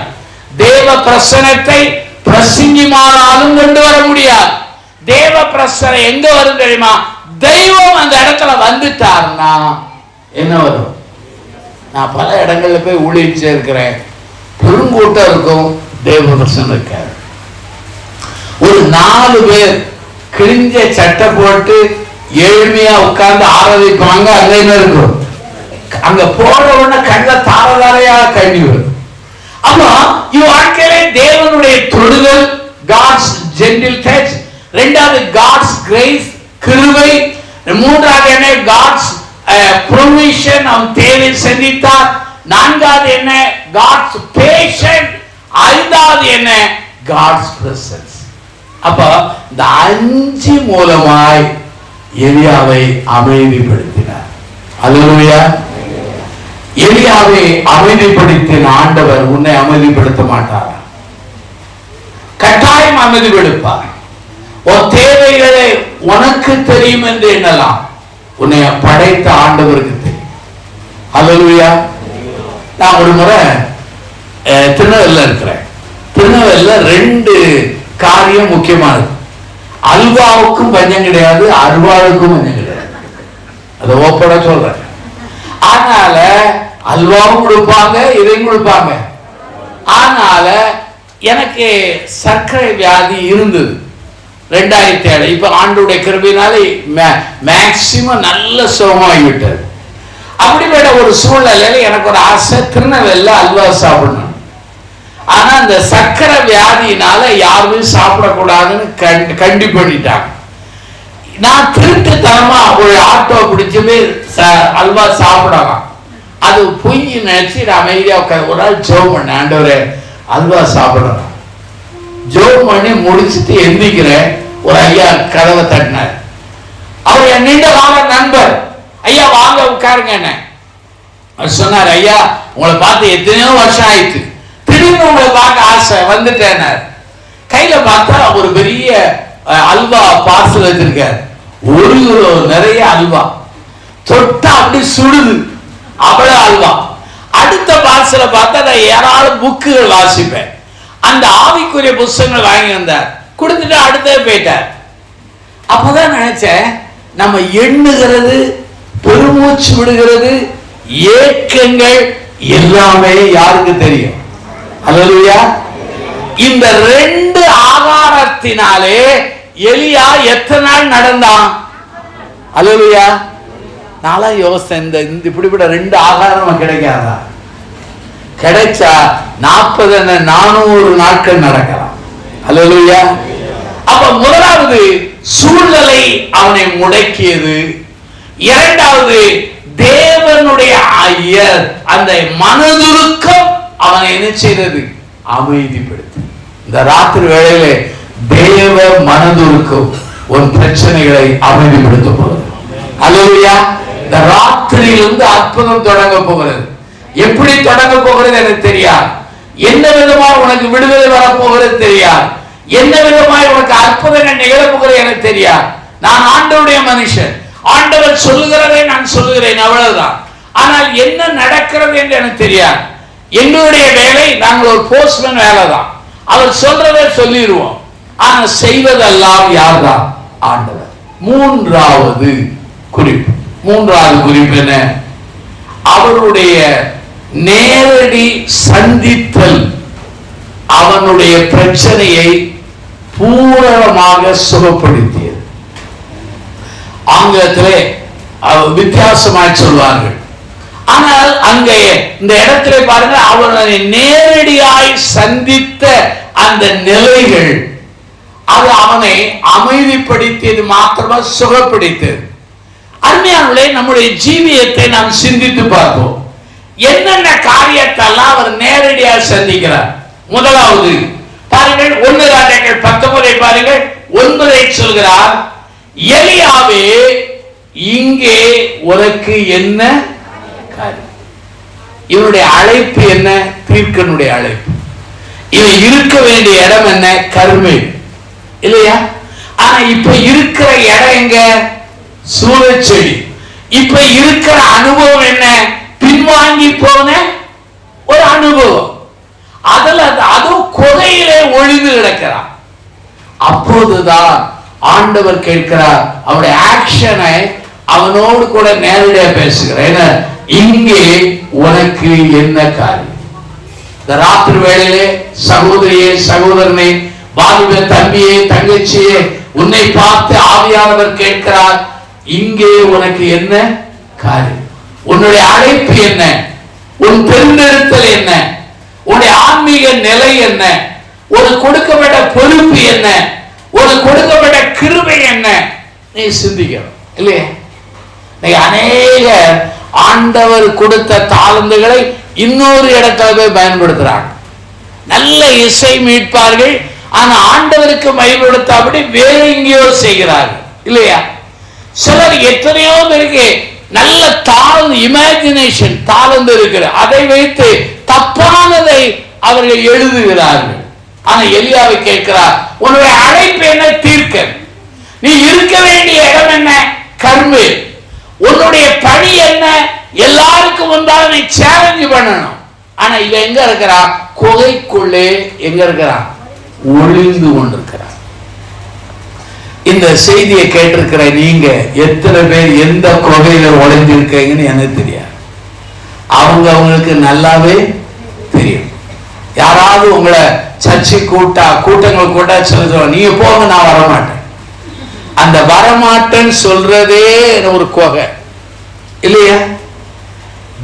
தேவ பிரசனத்தை பிரசங்கிமானாலும் கொண்டு வர முடியாது. தேவ பிரசனம் எங்க வரும் தெரியுமா? தெய்வம் அந்த இடத்துல வந்துட்டார்னா என்ன வரும்? நான் பல இடங்கள்ல போய் ஊழியம் செய்திருக்கிறேன். பெருங்கூட்டம் இருக்கும், தேவ பிரசனம் இருக்காது. ஒரு 4 பேர் கிழிஞ்ச சட்டை போட்டு ஏழ்மையா உட்கார்ந்து ஆராதிப்பாங்க. அங்க என்ன இருக்கும்? அங்க போற உடனே கண்ட தாரதாரையா கண்ணி வரும். அப்போ வாழ்க்கையிலே தேவனுடைய தொடுதல், காட்ஸ் ஜென்டில் டச். இரண்டாவது காட்ஸ் கிரேஸ், கிருபை. மூன்றாவது என்ன? காட்ஸ் ப்ரொவிஷன், அவன் தேவை சந்தித்தார். நான்காவது என்ன? God's patience. ஐந்தாவது என்ன? God's presence. அப்ப இந்த 5 மூலமாய் எலியாவை அமைதிப்படுத்தினார். அல்லேலூயா. எலியாவை அமைதிப்படுத்தின ஆண்டவர் உன்னை அமைதிப்படுத்த மாட்டார். கட்டாயம் அமைதிப்படுப்பார். உன் தேவைகளை உனக்கு தெரியும் என்று எண்ணலாம், உன்னை படைத்த ஆண்டவருக்கு தெரியும். அல்லேலூயா. நான் ஒரு முறை திருநெல்வேலியில் இருக்கிறேன். திருநெல்வேலியில் 2 காரியம் முக்கியமானது. அல்வாவுக்கும் பஞ்சம் கிடையாது, அருவாளுக்கும் பஞ்சம் கிடையாது. அதை ஓப்பட சொல்றேன். அதனால அல்வாவும் கொடுப்பாங்க, இதையும் கொடுப்பாங்க. ஆனால எனக்கு சர்க்கரை வியாதி இருந்தது 2007. இப்ப ஆண்டுடைய கிருபையினாலே மேக்சிமம் நல்ல சுகமாகிவிட்டது. அப்படிப்பட்ட ஒரு சூழ்நிலையில எனக்கு ஒரு ஆசை, திருநெல்வேலியில அல்வா சாப்பிடணும். ஆனா அந்த சர்க்கரை வியாதியினால யாருமே சாப்பிடக்கூடாதுன்னு கண்டி பண்ணிட்டாங்க. நான் திருட்டுத்தனமா ஒரு ஆட்டோ பிடிச்சுமே அல்வா சாப்பிடலாம், அது பொய் நினைச்சு நான் அமைதியா ஒரு நாள் ஜோம் பண்ணேன், ஆண்டவரே அல்வா சாப்பிடலாம். ஜோம் பண்ணி முடிச்சுட்டு எந்திக்கிறேன், ஒரு ஐயா கதவை தட்டினார். அவர் என் நீண்ட கால நண்பர். ஐயா வாங்க உட்காருங்க. என்ன சொன்னார், ஐயா உங்களை பார்த்து எத்தனையோ வருஷம் ஆயிடுச்சு, திடீர்னு உங்களை பார்க்க ஆசை வந்துட்டேன். கையில பார்த்தா ஒரு பெரிய அல்வா பார்சல் வச்சிருக்காரு, 1 கிலோ நிறைய அல்வா, தொட்டா அப்படி சுடுது, அவ்வளவு அல்வா. அடுத்த பார்சல பார்த்தா நான் யாராலும் புக்குகள் வாசிப்பேன், அந்த ஆவிக்குரிய புத்தகங்கள் வாங்கி வந்தார், கொடுத்துட்டு அடுத்தது போயிட்டார். அப்பதான் நினைச்சேன், நம்ம எண்ணுகிறது, பெருமூச்சு விடுகிறது, ஏக்கங்கள் எல்லாமே யாருக்கு தெரியும்? அல்லேலூயா. இந்த 2 ஆகாரத்தினாலே எலியா எத்தனை நாள் நடந்தான்? அல்லேலூயா. நாளா யோசனை, இந்த இப்படிப்பட்ட 2 ஆகாரம் கிடைக்காதா? கிடைச்சா 40-400 நாட்கள் நடக்கலாம். அல்லேலூயா. அப்ப முதலாவது சூழ்நிலை அவனை முடக்கியது, இரண்டாவது தேவனுடைய அந்த மனதுருக்கம் அவனை என்ன செய்தது? அமைதிப்படுத்தி. இந்த ராத்திரி வேளையிலே தேவ மனதுருக்கம் உன் பிரச்சனைகளை அமைதிப்படுத்த போகிறது. அல்லேலூயா. இந்த ராத்திரியிலிருந்து அற்புதம் தொடங்க போகிறது. எப்படி தொடங்க போகிறது எனக்கு தெரியாது, என்ன விதமாக உனக்கு விடுதலை வரப்போகிறது தெரியாது, என்ன விதமாய் உனக்கு அற்புதங்கள் நிகழப்போகிறது எனக்கு தெரியாது. நான் ஆண்டவருடைய மனுஷன், ஆண்டவர் சொல்லுகிறதை நான் சொல்லுகிறேன், அவ்வளவுதான். ஆனால் என்ன நடக்கிறது என்று எனக்கு தெரியாது. எங்களுடைய வேலை, நாங்கள் ஒரு போஸ்ட்மேன் வேலை தான், அவர் சொல்றதை சொல்லிடுவோம், ஆனால் செய்வதெல்லாம் யார்தான்? ஆண்டவர். மூன்றாவது குறிப்பு என்ன? அவருடைய நேரடி சந்தித்தல் அவனுடைய பிரச்சனையை பூரணமாக சுகப்படுத்தியது. ஆங்கிலத்திலே வித்தியாசமாய் சொல்வார்கள். ஆனால் அங்கே இந்த இடத்திலே பாருங்க, அவனை நேரடியாய் சந்தித்த அந்த நிலைகள் அது அவனை அமைதிப்படுத்தியது மாத்திரமா, சுகப்படுத்தியது. அருமையானவர்களே, நம்முடைய ஜீவியத்தை நாம் சிந்தித்து பார்ப்போம். என்னென்ன காரியத்தெல்லாம் அவர் நேரடியாக சந்திக்கிறார்? முதலாவது பாருங்கள், 1 ராஜாக்கள் 19 பாருங்கள், 9 சொல்கிறார், எலியாவே இங்கே உனக்கு என்ன காரியம்? இவனுடைய அழைப்பு என்ன? தீர்க்கனுடைய அழைப்பு. இவன் இருக்க வேண்டிய இடம் என்ன? கர்மேல், இல்லையா? ஆனா இப்ப இருக்கிற இடம் எங்க? சூழச்செடி. இப்ப இருக்கிற அனுபவம் என்ன? பின்வாங்கி போன ஒரு அனுபவம். அதுவும் குகையிலே ஒளிந்து கிடக்கிறான். அப்போதுதான் ஆண்டவர் கேட்கிறார், அவருடைய ஆக்ஷனை அவனோடு கூட நேரடியாக பேசுகிறேன். இங்கே உனக்கு என்ன காரியம்? இந்த ராத்திரி வேளையிலே சகோதரியே, சகோதரனே, வாலிப தம்பியே, தங்கச்சியே, உன்னை பார்த்து ஆவியானவர் கேட்கிறார், இங்கே உனக்கு என்ன காரியம்? உன்னுடைய அழைப்பு என்ன? உன் தேர்ந்தெடுத்தல் என்ன? உன்னுடைய ஆன்மீக நிலை என்ன? ஒரு கொடுக்கப்பட்ட பொறுப்பு என்ன? ஒரு கொடுக்கப்பட்ட கிருபை என்ன? நீ சிந்திக்கணும், இல்லையா? அநேக ஆண்டவர் கொடுத்த தாளந்துகளை இன்னொரு இடத்துல போய் பயன்படுத்துறாங்க. நல்ல இசை மீட்பார்கள், ஆனா ஆண்டவருக்கு பயன்படுத்தாபடி வேற எங்கேயோ செய்கிறார்கள், இல்லையா? சிலர் எத்தனையோ பேருக்கு நல்ல தாளந்து, இமேஜினேஷன் தாளந்து இருக்கிற, அதை வைத்து தப்பானதை அவர்கள் எழுதுகிறார்கள். ஆனா எலியாவை கேட்கிறார், உன்னுடைய அழைப்பு என்ன? தீர்க்க. நீ இருக்க வேண்டிய இடம் என்ன? கர்மேல். உன்னுடைய பணி என்ன? எல்லாருக்கும் முன்பாக நீ சேலஞ்ச் பண்ணணும். ஆனா இவன் எங்க இருக்கிறான்? குகைக்குள்ளே எங்க இருக்கிறான்? ஒளிந்து கொண்டிருக்கிறான். இந்த செய்தியை கேட்டிருக்கிற நீங்க எத்தனை பேர் எந்த குகையில ஒளிஞ்சிருக்கீங்கன்னு எனக்கு தெரியாது. அவங்களுக்கு நல்லாவே தெரியும். யாராவது உங்களை சர்ச்சை கூட்டங்கள் கூட்டா சொல்ல, நீங்க போங்க, நான் வரமாட்டேன். அந்த வரமாட்டேன்னு சொல்றதே ஒரு கொகை இல்லையா?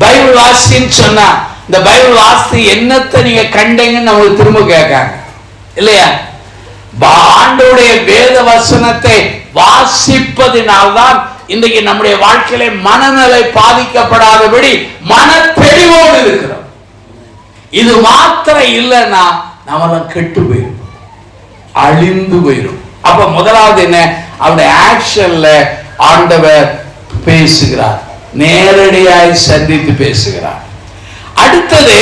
பைபிள் வாசின்னு சொன்னா, இந்த பைபிள் வாசி என்னத்தை நீங்க கண்டீங்கன்னு நமக்கு திரும்ப கேட்காங்க இல்லையா? ஆண்டவருடைய வேத வசனத்தை வாசிப்பதினால்தான் இன்றைக்கு நம்முடைய வாழ்க்கையில மனநிலை பாதிக்கப்படாதபடி மன தெளிவோடு இருக்கிறோம். இது மாத்திரம் இல்லைன்னா நம்மளாம் கெட்டு போயிடும், அழிந்து போயிடும். அப்ப முதலாவது என்ன? அவருடைய ஆக்ஷன்ல ஆண்டவர் பேசுகிறார், நேரடியாய் சந்தித்து பேசுகிறார். அடுத்தது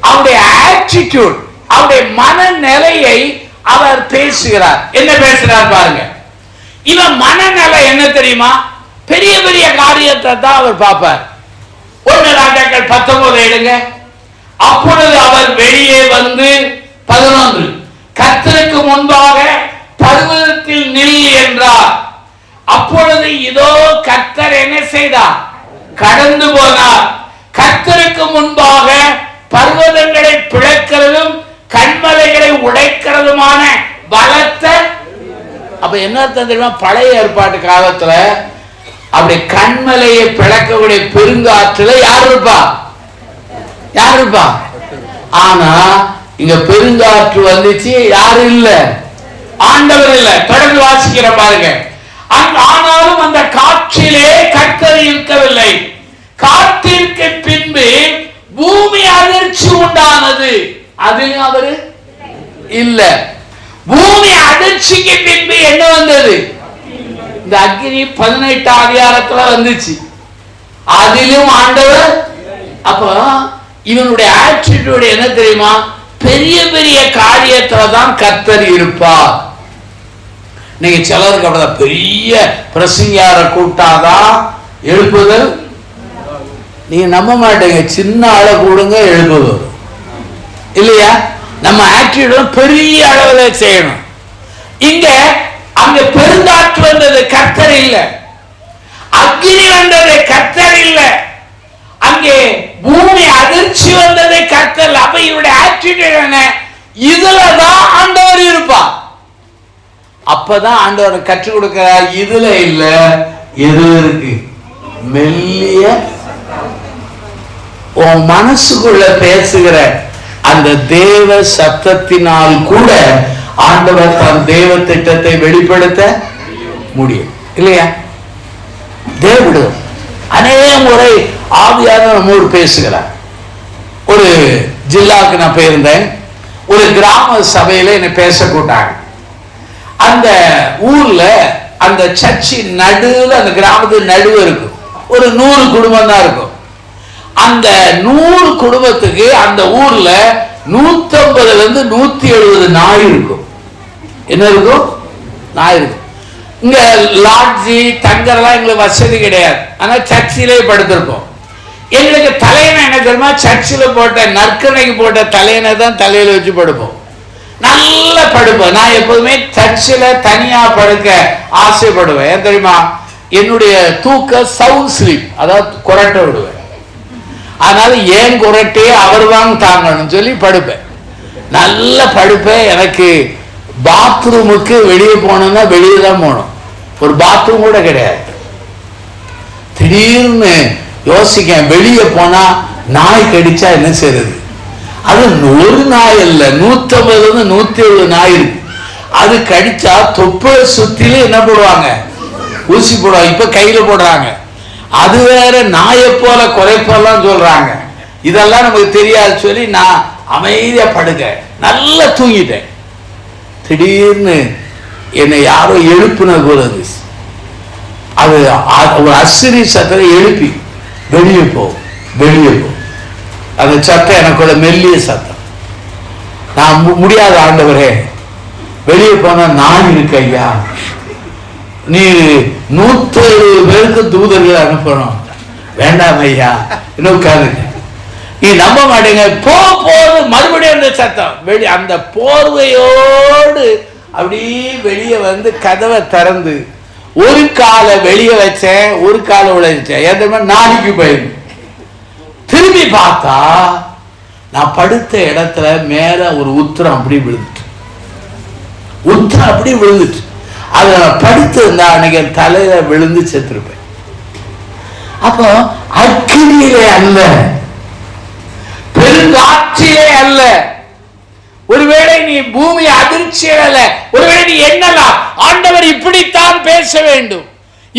அவருடைய ஆட்டிடியூட், அவருடைய மனநிலையை அவர் பேசுகிறார். என்ன பேசுகிறார் பாருங்க. இவன் மனநிலை என்ன தெரியுமா? பெரிய பெரிய காரியத்தை தான் அவர் பார்ப்பார். 1 ராஜாக்கள் 19 எடுங்க. அப்பொழுது அவர் வெளியே வந்து 11 கர்த்தருக்கு முன்பாக பர்வதத்தில் நில் என்றார். அப்பொழுது இதோ கர்த்தர் என்ன செய்தார்? கடந்து போனார். கர்த்தருக்கு முன்பாக பர்வதங்களை பிளக்கிறதும் கண்மலைகளை உடைக்கிறதுமான பலத்த. அப்ப என்ன அர்த்தம் தெரியுமா? பழைய ஏற்பாட்டு காலத்துல அப்படி கண்மலையை பிளக்கக்கூடிய பெருங்காற்றுல யார் இருப்பா? யார் இருப்பா? ஆனா இங்க பெருங்காற்று வந்துச்சு, யாரு இல்ல? ஆண்டவர் இல்ல. தொடர்ந்து வாசிக்கிற பாருங்க. ஆனாலும் அந்த காற்றிலே கர்த்தர் இருக்கவில்லை. காற்றிற்கு பின்பு பூமி அதிர்ச்சி உண்டானது, அதிலும் அவரு இல்ல. பூமி அதிர்ச்சிக்கு பின்பு என்ன வந்தது? இந்த அக்னி 18 அதிகாரத்துல வந்துச்சு, அதிலும் ஆண்டவர். அப்ப இவனுடைய ஆட்டிடியூட் என்ன தெரியுமா? பெரிய பெரிய காரியத்துலதான் கர்த்தர் இருப்பார். நீங்க சிலருக்கு அப்படிதான், பெரிய பிரசங்கியார கூட்டாதான் எழுப்புதல். நீங்க நம்ப மாட்டீங்க, சின்ன ஆளை கூடுங்க எழுப்புதல் இல்லையா? நம்ம ஆட்டிடியூட் பெரிய அளவில் செய்யணும். இங்க அங்க பெருங்காற்று வந்தது, கர்த்தர் இல்ல. அக்னி வந்தது, கர்த்தர் இல்ல. அங்கே பூமி அதிர்ச்சி வந்தது, கர்த்தர். அப்ப இவருடைய ஆட்டிடியூட் என்ன? இதுலதான் ஆண்டவர் இருப்பார். அப்பதான் ஆண்டவர் கற்றுக் கொடுக்கிறார். இதுல இல்ல, எது இருக்கு? மெல்லிய உன் மனசுக்குள்ள பேசுகிற அந்த தேவ சத்தத்தினால் கூட ஆண்டவர் தன் தேவ திட்டத்தை வெளிப்படுத்த முடியும் இல்லையா? தேவடு அநேக முறை ஆவியானவர் நம்மோடு பேசுகிறார். ஒரு ஜில்லாவுக்கு நான் போயிருந்தேன். ஒரு கிராம சபையில என்னை பேச கூட்டாங்க. அந்த ஊர்ல அந்த சர்ச்சின் நடுவில், அந்த கிராமத்தின் நடுவு இருக்கும், ஒரு 100 குடும்பம் தான் இருக்கும். அந்த 100 குடும்பத்துக்கு அந்த ஊர்ல 150 இருந்து 170 நாய் இருக்கும். என்ன இருக்கும்? நாய் இருக்கும். இங்க லாட்ஜி தங்கறலாம் எங்களுக்கு வசதி கிடையாது. ஆனா சர்ச்சிலே படுத்திருக்கோம். எங்களுக்கு தலையணை என்ன தெரியுமா? சர்ச்சில் போட்ட நற்கனைக்கு போட்ட தலையணை தான் தலையில வச்சு படுப்போம். நல்ல படுப்பேன். நான் எப்போதுமே சர்ச்சில் தனியா படுக்க ஆசைப்படுவேன். ஏன் தெரியுமா? என்னுடைய தூக்க சவுண்ட் ஸ்லீப், அதாவது குரட்டை விடுவேன். அதனால ஏன் குரட்டையே அவர் தான் தாங்கணும் சொல்லி படுப்பேன். நல்ல படுப்பேன். எனக்கு பாத்ரூமுக்கு வெளியே போனோம்னா வெளியே தான் போகணும், ஒரு பாத்ரூம் கூட கிடையாது. திடீர்னு யோசிக்க, வெளியே போனா நாய் கடிச்சா என்ன செய்யறது? அது ஒரு நாய் இல்ல, 150 170 நாய் இருக்கு. அது கடிச்சா தொப்பை சுத்தில என்ன போடுவாங்க? ஊசி போடுவாங்க. இப்ப கையில போடுறாங்க. அது வேற நாயை போல குறைப்பெல்லாம் சொல்றாங்க. இதெல்லாம் நமக்கு தெரியாது சொல்லி நான் அமைதியா படுக்க நல்லா தூங்கிட்டேன். திடீர்னு என்னை யாரோ எழுப்புன போல இருந்துச்சு. அது ஒரு அசிரி சத்தத்தை எழுப்பி வெளியே போ, வெளியே போ. அந்த சத்தம் எனக்குள்ள மெல்லிய சத்தம். நான் முடியாத ஆண்டவரே, வெளியே போனா நான் இருக்கு ஐயா, நீ 170 பேருக்கு தூதர்கள் அனுப்பணும். வேண்டாம் ஐயா, இன்னும் உட்காருங்க. நீ நம்ப மாட்டீங்க, போது மறுபடியும் அந்த சத்தம் வெளியே, அந்த போர்வையோடு அப்படி வெளியே வந்து கதவை திறந்து ஒரு காலை வெளியே வச்சேன், ஒரு காலை உழைச்சேன். எந்த நாளைக்கு போயிடும். திரும்பி பார்த்தா நான் படுத்த இடத்துல மேல ஒரு உத்தரம் அப்படி விழுந்துட்டு, உத்தரம் அப்படி விழுந்துட்டு. அது படுத்து இருந்தா அன்னைக்கு தலையில விழுந்து செத்துருப்பேன். அப்போ அக்கினியிலே அல்ல, பெருங்காற்றிலே அல்ல, ஒருவேளை நீ பூமி அதிர்ச்சியில் அல்ல, ஒருவேளை நீ எண்ணலாம் ஆண்டவர் இப்படித்தான் பேச வேண்டும்,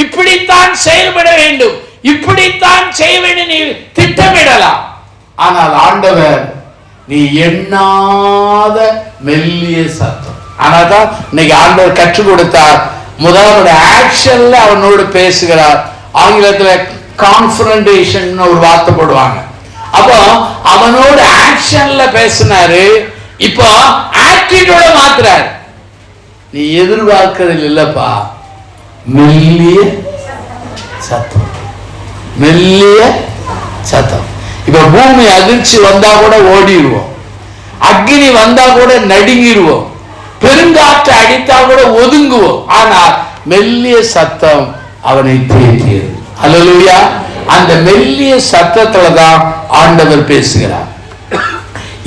இப்படித்தான் செயல்பட வேண்டும், இப்படித்தான் செய்ய வேண்டும், நீ திட்டமிடலாம். ஆனால் ஆண்டவர் நீ எண்ணாத மெல்லிய சத்தம். ஆனாதான் இன்னைக்கு ஆண்டவர் கற்றுக் கொடுத்தார். முதல்ல ஆக்ஷன்ல அவனோடு பேசுகிறார். ஆங்கிலத்துல கான்ஃபரன்டேஷன் ஒரு வார்த்தை போடுவாங்க. அப்போ அவனோடு ஆக்ஷன்ல பேசினாரு, இப்போ ஆட்டிடியூட மாத்துறாரு. நீ எதிர்பார்க்கறது இல்லப்பா, மெல்லிய சத்தம், மெல்லிய சத்தம். இப்ப பூமி அதிர்ச்சி வந்தா கூட ஓடிடுவோம், அக்னி வந்தா கூட நடுங்கிடுவோம், பெருங்காற்று அடித்தா கூட ஒதுங்குவோம். ஆனால் மெல்லிய சத்தம் அவனை தேற்றியது. அல்லேலூயா. அந்த மெல்லிய சத்தத்துல தான் ஆண்டவர் பேசுகிறார்.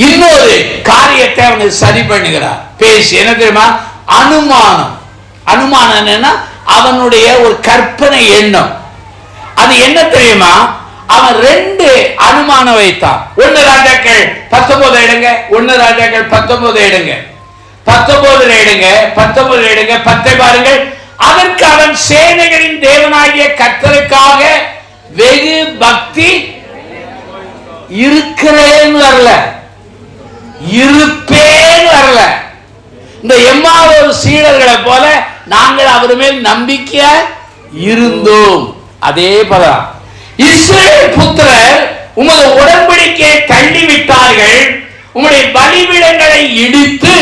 இன்னொரு காரியத்தை அவனை சரி பண்ணுகிறார். பேசி என்ன தெரியுமா? அனுமானம். அனுமானம் என்னன்னா அவனுடைய ஒரு கற்பனை எண்ணம். அது என்ன தெரியுமா? அவன் 2 அனுமானம் வைத்தான். 1 ராஜாக்கள் 19 எடுங்க, 1 ராஜாக்கள் 19 எடுங்க, 19 எடுங்க, 19 எடுங்க, 10 பாருங்கள். அதற்கு அவன் சேனைகளின் தேவனாகிய கர்த்தருக்காக வெகு பக்தி இருக்கிறேன் வரல, இருப்பேன் வரல. இந்த எம்மாவோர் சீடர்களை போல நாங்கள் அவர் மேல் நம்பிக்கை இருந்தோம். அதே பதம். இஸ்ரவேல் புத்திரர் உமது உடன்படிக்கையை தள்ளிவிட்டார்கள், உம்முடைய பலிபீடங்களை இடித்து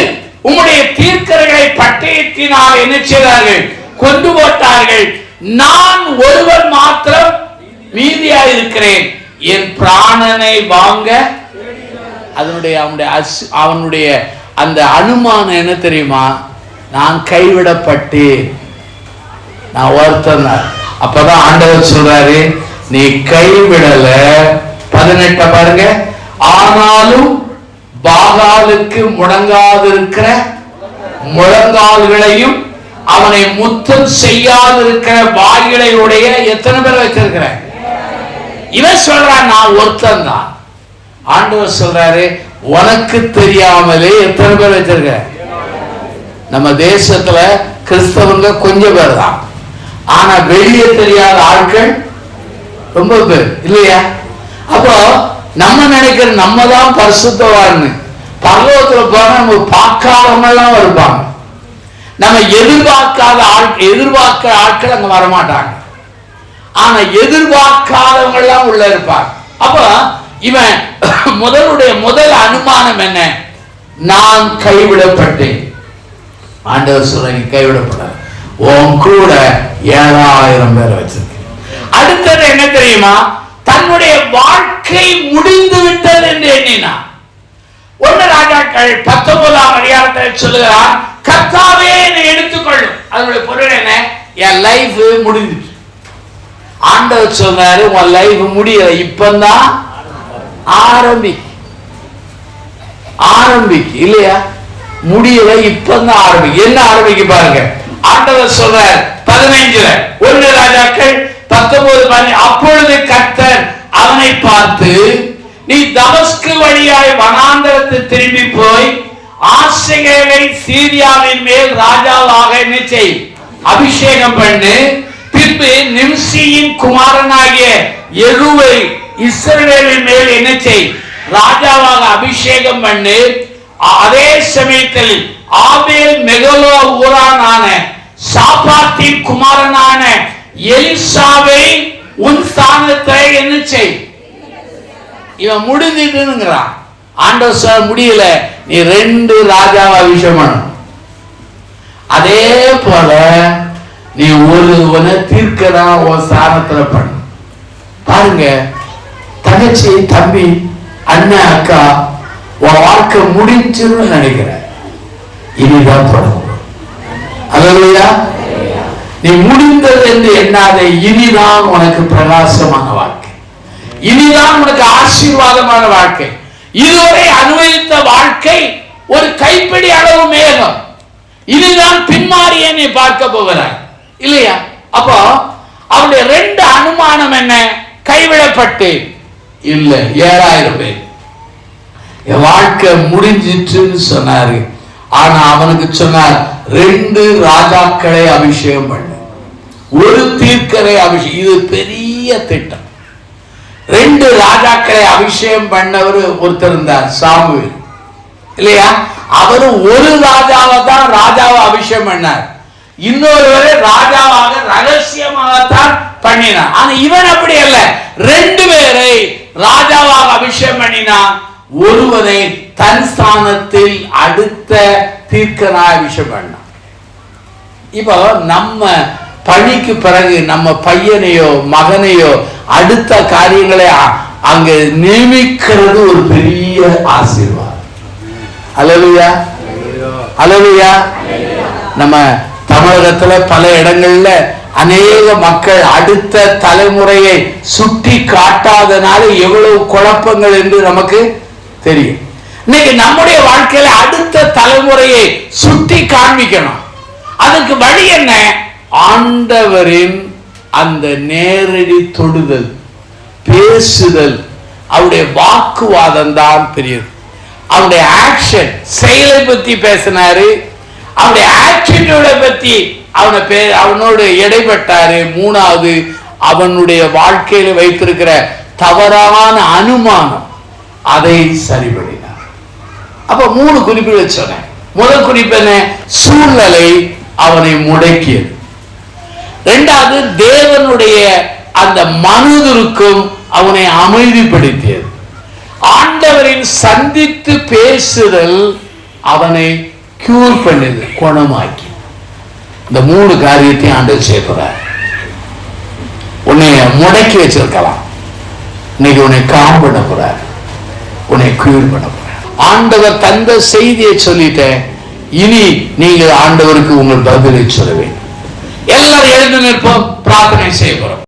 உம்முடைய தீர்க்கர்களை பட்டயத்தினால் என்ன செய்தார்கள்? கொண்டு போட்டார்கள். நான் ஒருவன் மாத்திரம் மீதியாக இருக்கிறேன், என் பிராணனை வாங்க. அவனுடைய அந்த அனுமானம் என்ன தெரியுமா? நான் கைவிடப்பட்டேன், நான் ஒருத்தன். அப்பதான் ஆண்டவர் சொல்றாரு, நீ கைவிடல. 18 பாருங்க. ஆனாலும் பாகாலுக்கு முடங்காதிருக்கிற முழங்கால்களையும் அவனை முத்தம் செய்யாதிருக்கிற வாய்களை உடைய எத்தனை பேர் வச்சிருக்கிற? இவன் சொல்றான் நான் ஒருத்தன் தான். ஆண்டவர் சொல்றாரு, உனக்கு தெரியாமலே எத்தனை பேர் வச்சிருக்க? நம்ம தேசத்துல கிறிஸ்தவங்க கொஞ்சம் பேர் தான், ஆனா வெளியே தெரியாத ஆட்கள் ரொம்ப பேர் இல்லையா? அப்போ நம்ம நினைக்கிற நம்ம தான் பரிசுத்தவான்னு. பரலோகத்துல போனா நம்ம பார்க்காதவங்க எல்லாம் இருப்பாங்க. நம்ம எதிர்பார்க்கிற ஆட்கள் அங்க வரமாட்டாங்க, ஆனா எதிர்பார்க்காதவங்க எல்லாம் உள்ள இருப்பாங்க. அப்ப இவன் முதல் அனுமானம் என்ன? நான் கைவிடப்பட்டேன். ஆண்டவர் சொல்ற, நீ கைவிடப்பட, உன் கூட 7000 பேரை வச்சிருக்க. அடுத்தது என்ன தெரியுமா? தன்னுடைய வாழ்க்கை முடிந்து விட்டது என்று எண்ணினான். 1 ராஜாக்கள் 19ஆம் அதிகாரத்தில் சொல்லுகிறான், கர்த்தாவே என்னை எடுத்துக்கொள்ளும். அதனுடைய பொருள் என்ன? என் லைஃப் முடிஞ்சிட்டு. ஆண்டவர் சொன்னாரு, உன் லைஃப் முடியல, இப்பதான் ஆரம்பிக்கு இல்லையா? முடியல, இப்பதான் ஆரம்பிக்கு. என்ன ஆரம்பிக்கு பாருங்க. ஆண்டவர் சொல்றார் 15 1 ராஜாக்கள் 19 அப்பொழுது கர்த்தர் அவனை பார்த்து, நீ தமஸ்கு வழியாய் வனாந்தரத்து திரும்பி போய் ஆசகேலை சீரியாவின் மேல் ராஜாவாக என்ன செய்? அபிஷேகம் பண்ணு. பின்பு நிம்சியின் குமாரனாகிய யெகூவை இஸ்ரவேலின் மேல் என்ன செய்? ராஜாவாக அபிஷேகம் பண்ணு. அதே சமயத்தில் ஆபேல் மெகலோ ஊரானான சாபாத்தின் குமாரனான எலிசாவை உன் ஸ்தானத்தை என்ன செய்? இவன் முடிஞ்சிட்டுங்கிறான். ஆண்டவர் சொல்ல முடியல, நீ 2 ராஜாவை அபிஷேகம் பண்ணணும். அதே போல நீ ஒருவனை தீர்க்கதான் உன் ஸ்தானத்துல பண்ணு. பாருங்க, தங்கச்சி, தம்பி, அண்ணன், அக்கா, உன் வாழ்க்கை முடிஞ்சுன்னு நினைக்கிற, இனிதான் தொடங்கும். அல்லேலூயா. நீ முடிந்தது என்று எண்ணாத, இனிதான் உனக்கு பிரகாசமான வாழ்க்கை. இனிதான் உனக்கு ஆசீர்வாதமான வாழ்க்கை. இதுவரை அனுபவித்த வாழ்க்கை ஒரு கைப்பிடி அளவு மேகம். இதுதான் பின்மாறிய நீ பார்க்க போகிறாய் இல்லையா? அப்போ அவருடைய 2 அனுமானம் என்ன? கைவிடப்பட்டு இல்ல 7000 பேர் என் வாழ்க்கை முடிஞ்சிட்டுன்னு சொன்னாரு. ஆனா அவனுக்கு சொன்னார் 2 ராஜாக்களை அபிஷேகம் பண்ண, 1 தீர்க்கரை அபிஷேகம். இது பெரிய திட்டம். 2 ராஜாக்களை அபிஷேகம் பண்ணவர் ஒருத்தர் இருந்தார், சாமுவேல் இல்லையா? அவரு ஒரு ராஜாவை தான் ராஜாவை அபிஷேகம் பண்ணார், இன்னொருவரை ராஜாவாக ரகசியமாகத்தான் பண்ணினார். ஆனா இவன் அப்படி அல்ல, 2 பேரை ராஜாவாக அபிஷேகம் பண்ணினான், ஒருவரை தன் ஸ்தானத்தில் அடுத்த தீர்க்கனாய் அபிஷேகம் பண்ணான். இப்போ நம்ம பணிக்கு பிறகு நம்ம பையனையோ மகனையோ அடுத்த காரியங்களை அங்க நியமிக்கிறது ஒரு பெரிய ஆசீர்வாதம். அல்லேலூயா, அல்லேலூயா. நம்ம தமிழகத்துல பல இடங்கள்ல அநேக மக்கள் அடுத்த தலைமுறையை சுட்டி காட்டாதனால எவ்வளவு குழப்பங்கள் என்று நமக்கு தெரியும். இன்னைக்கு நம்முடைய வாழ்க்கையில அடுத்த தலைமுறையை சுட்டி காண்பிக்கணும். அதுக்கு வழி என்ன? ஆண்டவரின் அந்த நேரடி தொடுதல், பேசுதல், அவருடைய வாக்குவாதம் தான் பெரியது. அவருடைய ஆக்ஷன், செயலை பத்தி பேசினாரு, அவனுடைய ஆட்டிடியூட பத்தி அவனோடு இடைப்பட்டாரு. 3வது அவனுடைய வாழ்க்கையில வைத்திருக்கிற தவறான அனுமானம், அதை சரிபடினார். அப்ப 3 குறிப்புகள் சொன்னேன். முதல் குறிப்பு என்ன? சூழ்நிலை அவனை முடக்கியது. 2வது தேவனுடைய அந்த மனதிற்கும் அவனை அமைதிப்படுத்தியது. ஆண்டவரின் சந்தித்து பேசுதல் அவனை கியூர் பண்ணது, குணமாக்கி. இந்த 3 காரியத்தையும் ஆண்டவர் செய்கிறார். உன்னை முடக்கி வச்சிருக்கலாம், இன்னைக்கு உன்னை காம் பண்ண போறார், உன்னை கியூர் பண்ண போறார். ஆண்டவர் தந்த செய்தியை சொல்லிட்டேன், இனி நீங்கள் ஆண்டவருக்கு உங்கள் பதிலை சொல்ல வேண்டும். எல்லாரும் எழுந்து நிற்போம், பிரார்த்தனை செய்ய போறோம்.